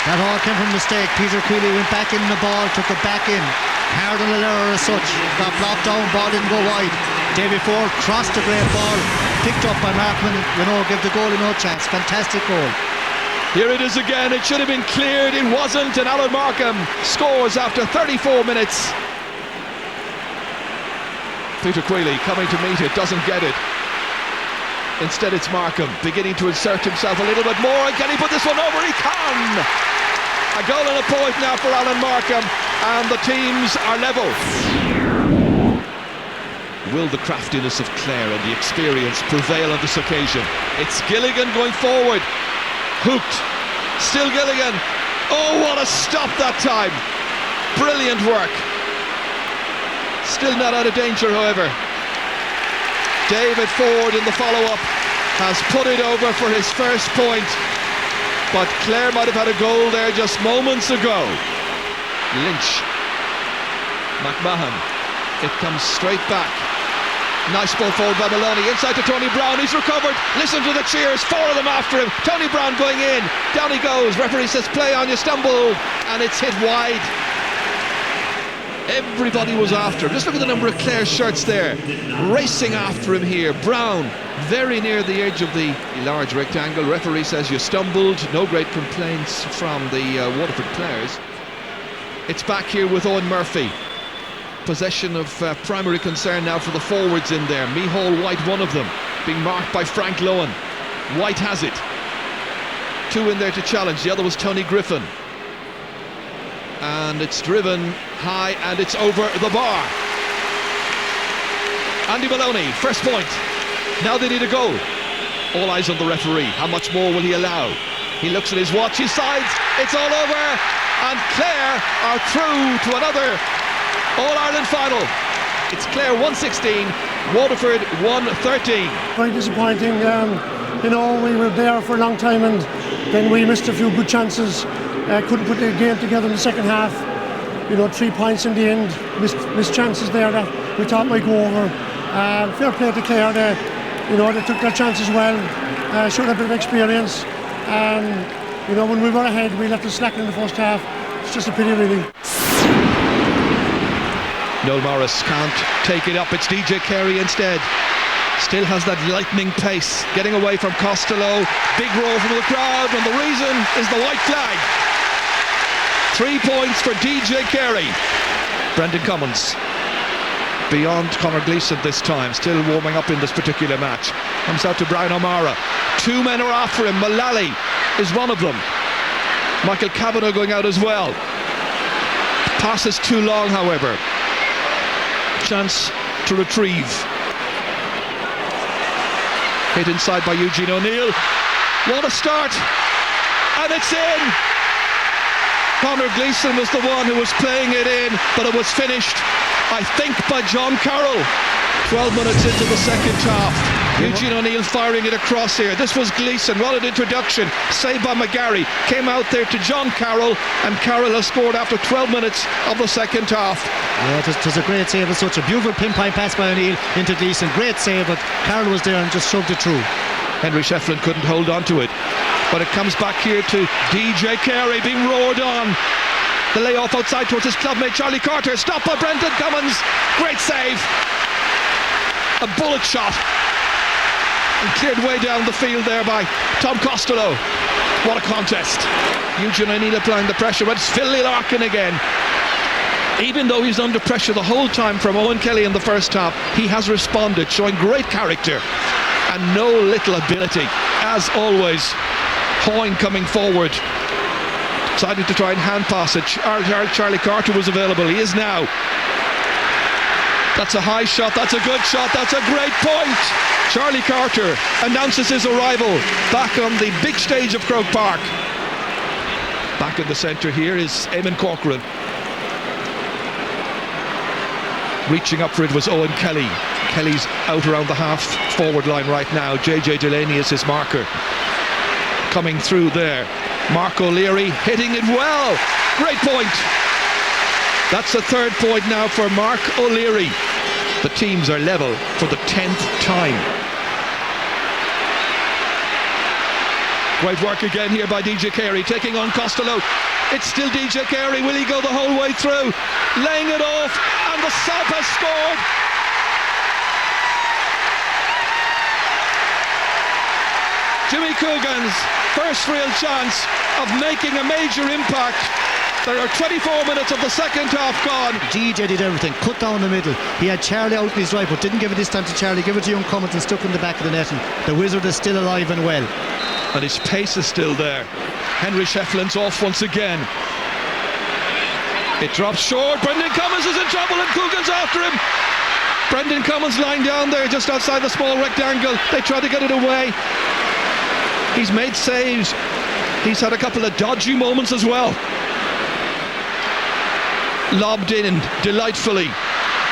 That all came from mistake. Peter Quealy went back in the ball, took it back in. Hardle error as such. Got blocked down, ball didn't go wide. Davy Ford crossed the great ball, picked up by Markman, give the goalie no chance. Fantastic goal. Here it is again. It should have been cleared. It wasn't, and Alan Markham scores after 34 minutes. Peter Quealy coming to meet it, doesn't get it. Instead it's Markham beginning to insert himself a little bit more, and can he put this one over? He can! A goal and a point now for Alan Markham, and the teams are level. Will the craftiness of Clare and the experience prevail on this occasion? It's Gilligan going forward. Hooked. Still Gilligan. Oh, what a stop that time. Brilliant work. Still not out of danger, however. David Ford in the follow-up has put it over for his first point, but Clare might have had a goal there just moments ago. Lynch. McMahon. It comes straight back. Nice ball forward by Maloney, inside to Tony Brown. He's recovered. Listen to the cheers, 4 of them after him. Tony Brown going in. Down he goes. Referee says play on, you stumbled, and it's hit wide. Everybody was after him. Just look at the number of Clare shirts there, racing after him here. Brown, very near the edge of the large rectangle. Referee says you stumbled. No great complaints from the Waterford players. It's back here with Owen Murphy. Possession of primary concern now for the forwards in there. Mihal White, one of them, being marked by Frank Lohan. White has it. Two in there to challenge. The other was Tony Griffin. And it's driven high and it's over the bar. Andy Maloney, first point. Now they need a goal. All eyes on the referee. How much more will he allow? He looks at his watch, he sides, it's all over, and Clare are through to another All-Ireland final. It's Clare 116, Waterford 113. Quite disappointing. You know, we were there for a long time and then we missed a few good chances. Couldn't put the game together in the second half. You know, 3 points in the end. Missed chances there that we thought might go over. Fair play to Clare. They took their chances well. Showed a bit of experience. You know, when we were ahead, we left the slack in the first half. It's just a pity, really. Noel Morris can't take it up. It's DJ Carey instead. Still has that lightning pace, getting away from Costello. Big roar from the crowd, and the reason is the white flag. 3 points for DJ Carey. Brendan Cummins beyond Conor Gleeson this time, still warming up in this particular match. Comes out to Brian O'Mara. 2 men are after him. Mullally is one of them. Michael Kavanagh going out as well. Pass is too long, however. Chance to retrieve. Hit inside by Eugene O'Neill. What a start! And it's in! Conor Gleeson was the one who was playing it in, but it was finished, I think, by John Carroll. 12 minutes into the second half. Eugene O'Neill firing it across here. This was Gleeson. What an introduction. Saved by McGarry. Came out there to John Carroll, and Carroll has scored after 12 minutes of the second half. Yeah, it was a great save. It was such a beautiful pinpoint pass by O'Neill into Gleeson. Great save, but Carroll was there and just shoved it through. Henry Shefflin couldn't hold on to it. But it comes back here to DJ Carey being roared on. The layoff outside towards his clubmate Charlie Carter. Stopped by Brendan Cummins. Great save. A bullet shot. And cleared way down the field there by Tom Costello. What a contest. Eugene O'Neill applying the pressure, but it's Phil Larkin again. Even though he's under pressure the whole time from Owen Kelly in the first half, he has responded, showing great character and no little ability. As always, Hoyne coming forward, decided to try and hand pass it. Charlie Carter was available, he is now. That's a high shot, that's a good shot, that's a great point. Charlie Carter announces his arrival back on the big stage of Croke Park. Back in the centre here is Eamon Corcoran. Reaching up for it was Owen Kelly. Kelly's out around the half forward line right now. JJ Delaney is his marker. Coming through there. Mark O'Leary hitting it well. Great point. That's the 3rd point now for Mark O'Leary. The teams are level for the 10th time. Great work again here by DJ Carey, taking on Costello. It's still DJ Carey. Will he go the whole way through? Laying it off, and the sub has scored. Jimmy Coogan's first real chance of making a major impact. There are 24 minutes of the second half gone. DJ did everything, cut down the middle. He had Charlie out in his right, but didn't give it this time to Charlie. Give it to young Cummins and stuck in the back of the net. And the Wizard is still alive and well. And his pace is still there. Henry Shefflin's off once again. It drops short. Brendan Cummins is in trouble and Coogan's after him. Brendan Cummins lying down there just outside the small rectangle. They try to get it away. He's made saves. He's had a couple of dodgy moments as well. Lobbed in delightfully.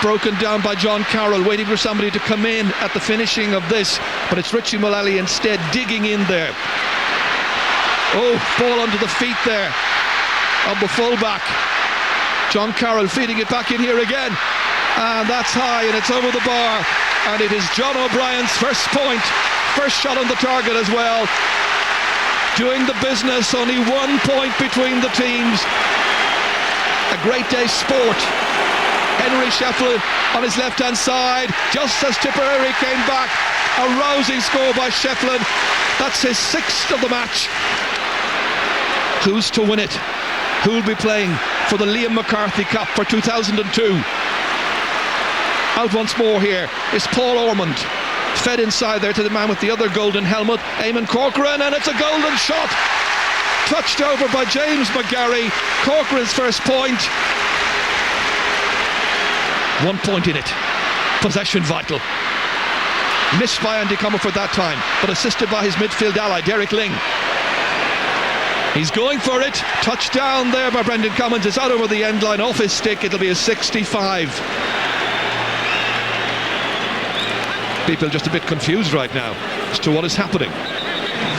Broken down by John Carroll, waiting for somebody to come in at the finishing of this. But it's Richie Mullally instead digging in there. Oh, ball under the feet there of the fullback. John Carroll feeding it back in here again. And that's high and it's over the bar. And it is John O'Brien's first point. First shot on the target as well. Doing the business, only 1 point between the teams. A great day's sport Henry Shefflin on his left hand side, just as Tipperary came back. A rousing score by Shefflin. That's his 6th of the match. Who's to win it? Who'll be playing for the Liam McCarthy Cup for 2002? Out once more here is Paul Ormond. Fed inside there to the man with the other golden helmet, Eamon Corcoran, and it's a golden shot. Touched over by James McGarry. Corcoran's first point. 1 point in it. Possession vital. Missed by Andy Comerford that time, but assisted by his midfield ally, Derek Ling. He's going for it. Touchdown there by Brendan Cummins. It's out over the end line, off his stick. It'll be a 65. People just a bit confused right now as to what is happening.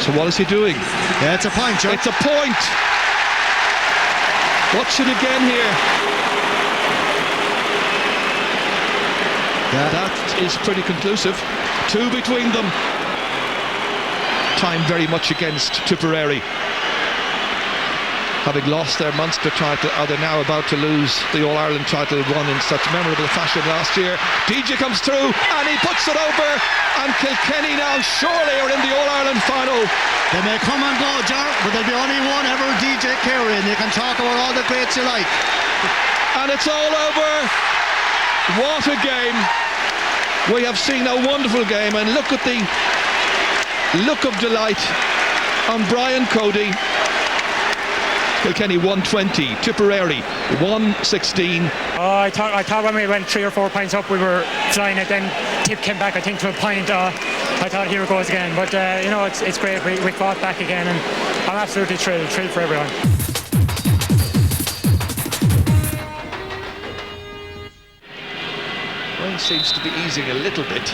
So what is he doing? Yeah, it's a point, Joe. It's a point. Watch it again here. Yeah. That is pretty conclusive. 2 between them. Time very much against Tipperary. Having lost their Munster title, are they now about to lose the All Ireland title won in such memorable fashion last year? DJ comes through and he puts it over, and Kilkenny now surely are in the All Ireland final. They may come and go, Jar, but there'll be only one ever DJ Carey, and you can talk about all the greats you like. And it's all over. What a game. We have seen a wonderful game, and look at the look of delight on Brian Cody. Kilkenny 120, Tipperary 116. I thought when we went 3 or 4 points up we were flying it, then Tip came back I think to a point. I thought here it goes again, but you know, it's great, we fought back again, and I'm absolutely thrilled for everyone. Rain seems to be easing a little bit.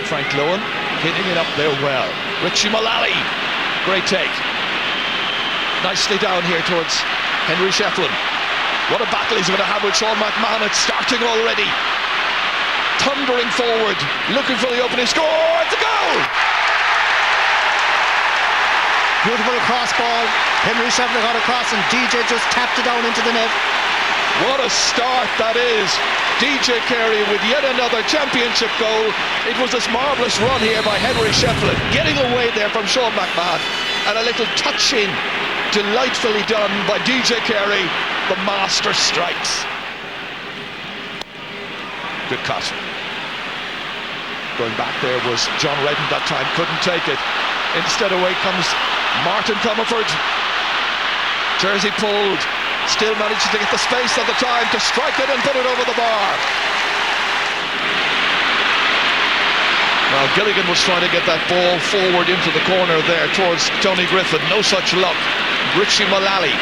Frank Lohan hitting it up there well. Richie Mullally, great take. Nicely down here towards Henry Shefflin. What a battle he's going to have with Sean McMahon. It's starting already. Thundering forward, looking for the opening score. It's a goal! Beautiful cross ball. Henry Shefflin got across and DJ just tapped it down into the net. What a start that is. DJ Carey with yet another championship goal. It was this marvellous run here by Henry Shefflin, getting away there from Sean McMahon, and a little touch in, delightfully done by DJ Carey. The master strikes. Good cut. Going back there was John Redden that time, couldn't take it. Instead away comes Martin Comerford. Jersey pulled. Still manages to get the space at the time to strike it and put it over the bar. Well, Gilligan was trying to get that ball forward into the corner there towards Tony Griffin. No such luck. Richie Mullally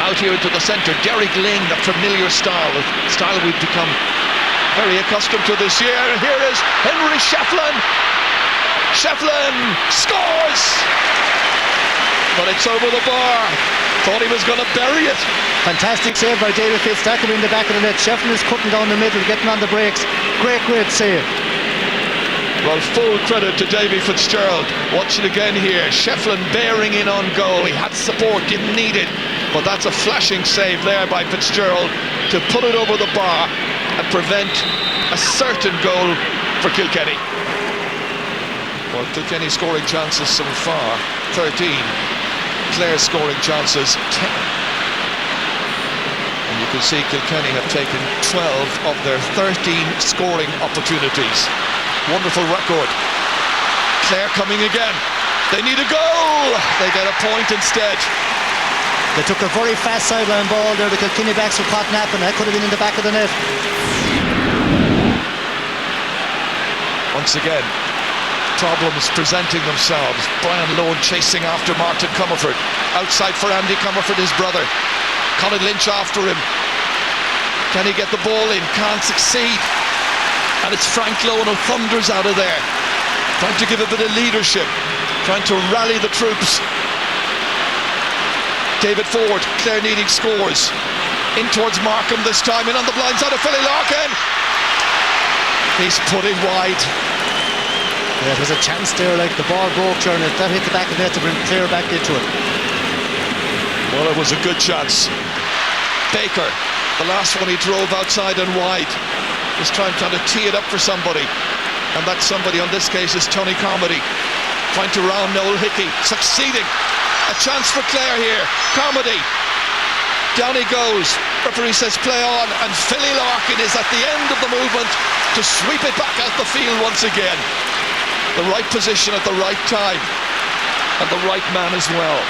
out here into the centre. Derek Ling, that familiar style we've become very accustomed to this year. And here is Henry Shefflin. Shefflin scores! But it's over the bar. Thought he was going to bury it. Fantastic save by David Fitzpatrick in the back of the net. Shefflin is cutting down the middle, getting on the brakes. Great save. Well, full credit to Davy Fitzgerald. Watch it again here. Shefflin bearing in on goal. He had support, didn't need it. But that's a flashing save there by Fitzgerald to put it over the bar and prevent a certain goal for Kilkenny. Well, Kilkenny scoring chances so far, 13. Clare scoring chances, 10. And you can see Kilkenny have taken 12 of their 13 scoring opportunities. Wonderful record. Clare coming again. They need a goal. They get a point instead. They took a very fast sideline ball there. The Kilkenny backs were caught napping. That could have been in the back of the net. Once again, problems presenting themselves. Brian Lohan chasing after Martin Comerford. Outside for Andy Comerford, his brother. Colin Lynch after him. Can he get the ball in? Can't succeed. And it's Frank Lohan who thunders out of there. Trying to give a bit of leadership. Trying to rally the troops. David Ford, Clare needing scores. In towards Markham this time. In on the blind side of Philly Larkin. He's put it wide. Yeah, there was a chance there, like the ball broke, and that hit the back of the net to bring Clare back into it. Well, it was a good chance. Baker The last one he drove outside and wide. Just trying to tee it up for somebody. And that somebody on this case is Tony Carmody. Trying to round Noel Hickey. Succeeding. A chance for Clare here. Carmody. Down he goes. Referee says play on. And Philly Larkin is at the end of the movement to sweep it back out the field once again. The right position at the right time. And the right man as well.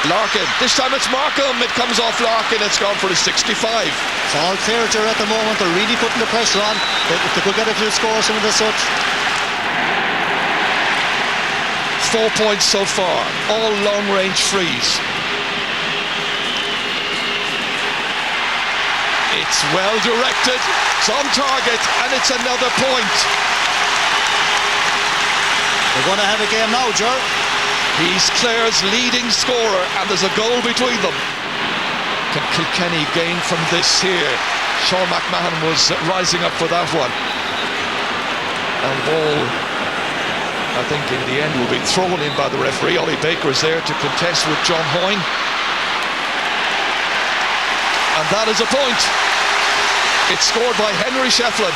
Larkin, this time it's Markham, it comes off Larkin, it's gone for a 65. It's all clear at the moment, they're really putting the pressure on. If they could get a few scores, some of the such. 4 points so far, all long-range frees. It's well directed, it's on target, and it's another point. They're going to have a game now, Ger. He's Clare's leading scorer, and there's a goal between them. Can Kilkenny gain from this here? Sean McMahon was rising up for that one. And ball, I think in the end, will be thrown in by the referee. Ollie Baker is there to contest with John Hoyne. And that is a point. It's scored by Henry Shefflin.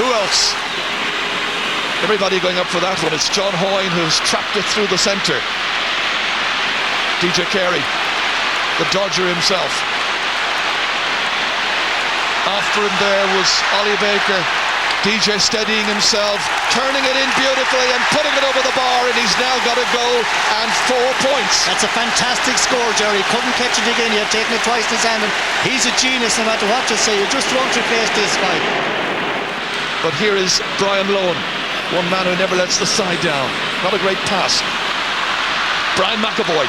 Who else? Everybody going up for that one. It's John Hoyne who's trapped it through the centre. DJ Carey, the Dodger himself. After him there was Ollie Baker. DJ steadying himself, turning it in beautifully and putting it over the bar, and he's now got a goal and 4 points. That's a fantastic score, Jerry. Couldn't catch it again. He had taken it twice in his hand, and he's a genius no matter what you say. You just won't replace this guy. But here is Brian Lohan. One man who never lets the side down. Not a great pass. Brian McAvoy.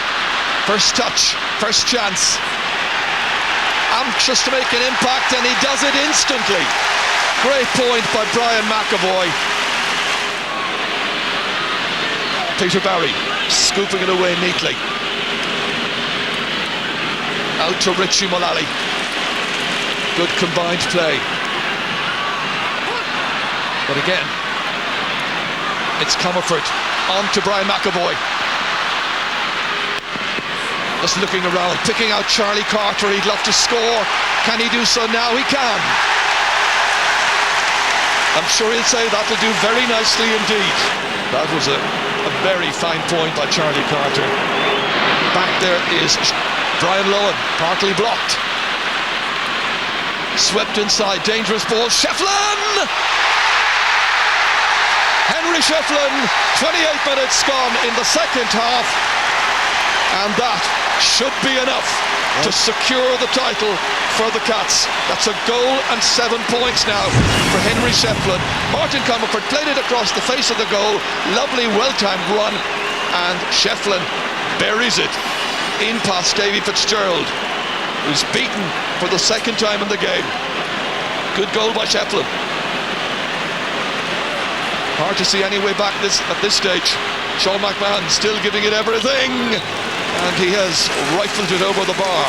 First touch, first chance. Anxious to make an impact, and he does it instantly. Great point by Brian McAvoy. Peter Barry scooping it away neatly. Out to Richie Mullally. Good combined play. But again, it's Comerford on to Brian McAvoy. Just looking around, picking out Charlie Carter. He'd love to score. Can he do so now? He can. I'm sure he'll say that'll do very nicely indeed. That was a very fine point by Charlie Carter. Back there is Brian Lohan, partly blocked. Swept inside, dangerous ball. Shefflin! Henry Shefflin, 28 minutes gone in the second half, and that should be enough to secure the title for the Cats. That's a goal and 7 points now for Henry Shefflin. Martin Comerford played it across the face of the goal. Lovely, well-timed run, and Shefflin buries it in past Davy Fitzgerald, who's beaten for the second time in the game. Good goal by Shefflin. Hard to see any way back at this stage. Sean McMahon still giving it everything, and he has rifled it over the bar.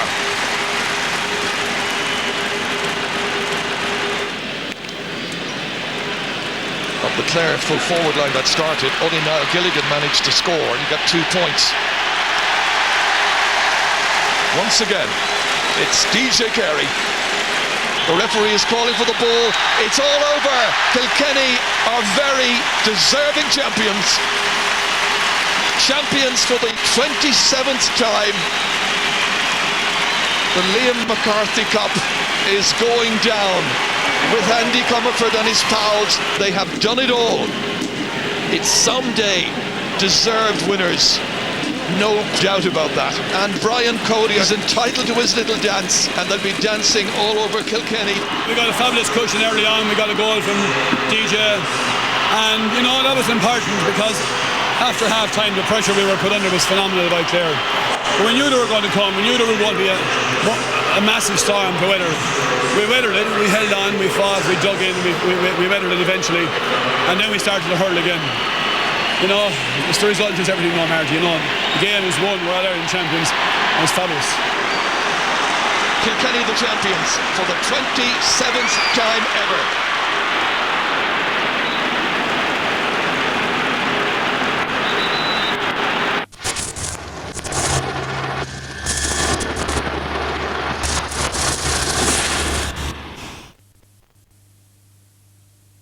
Of the Clare full forward line that started, only Niall Gilligan managed to score, and he got 2 points. Once again, it's DJ Carey. The referee is calling for the ball. It's all over. Kilkenny are very deserving champions. Champions for the 27th time. The Liam McCarthy Cup is going down with Andy Comerford and his pals. They have done it all. It's someday deserved winners. No doubt about that. And Brian Cody is entitled to his little dance, and they'll be dancing all over Kilkenny. We got a fabulous cushion early on. We got a goal from DJ, and you know that was important because after half time the pressure we were put under was phenomenal by Clare. We knew they were going to come. We knew there was going to be a massive storm to weather. We weathered it. We held on. We fought. We dug in. We weathered it eventually, and then we started to hurl again. You know, it's the result is everything, no Marty. You know, the game is won. We're All Ireland Champions. And it's fabulous. Kilkenny the champions for the 27th time ever.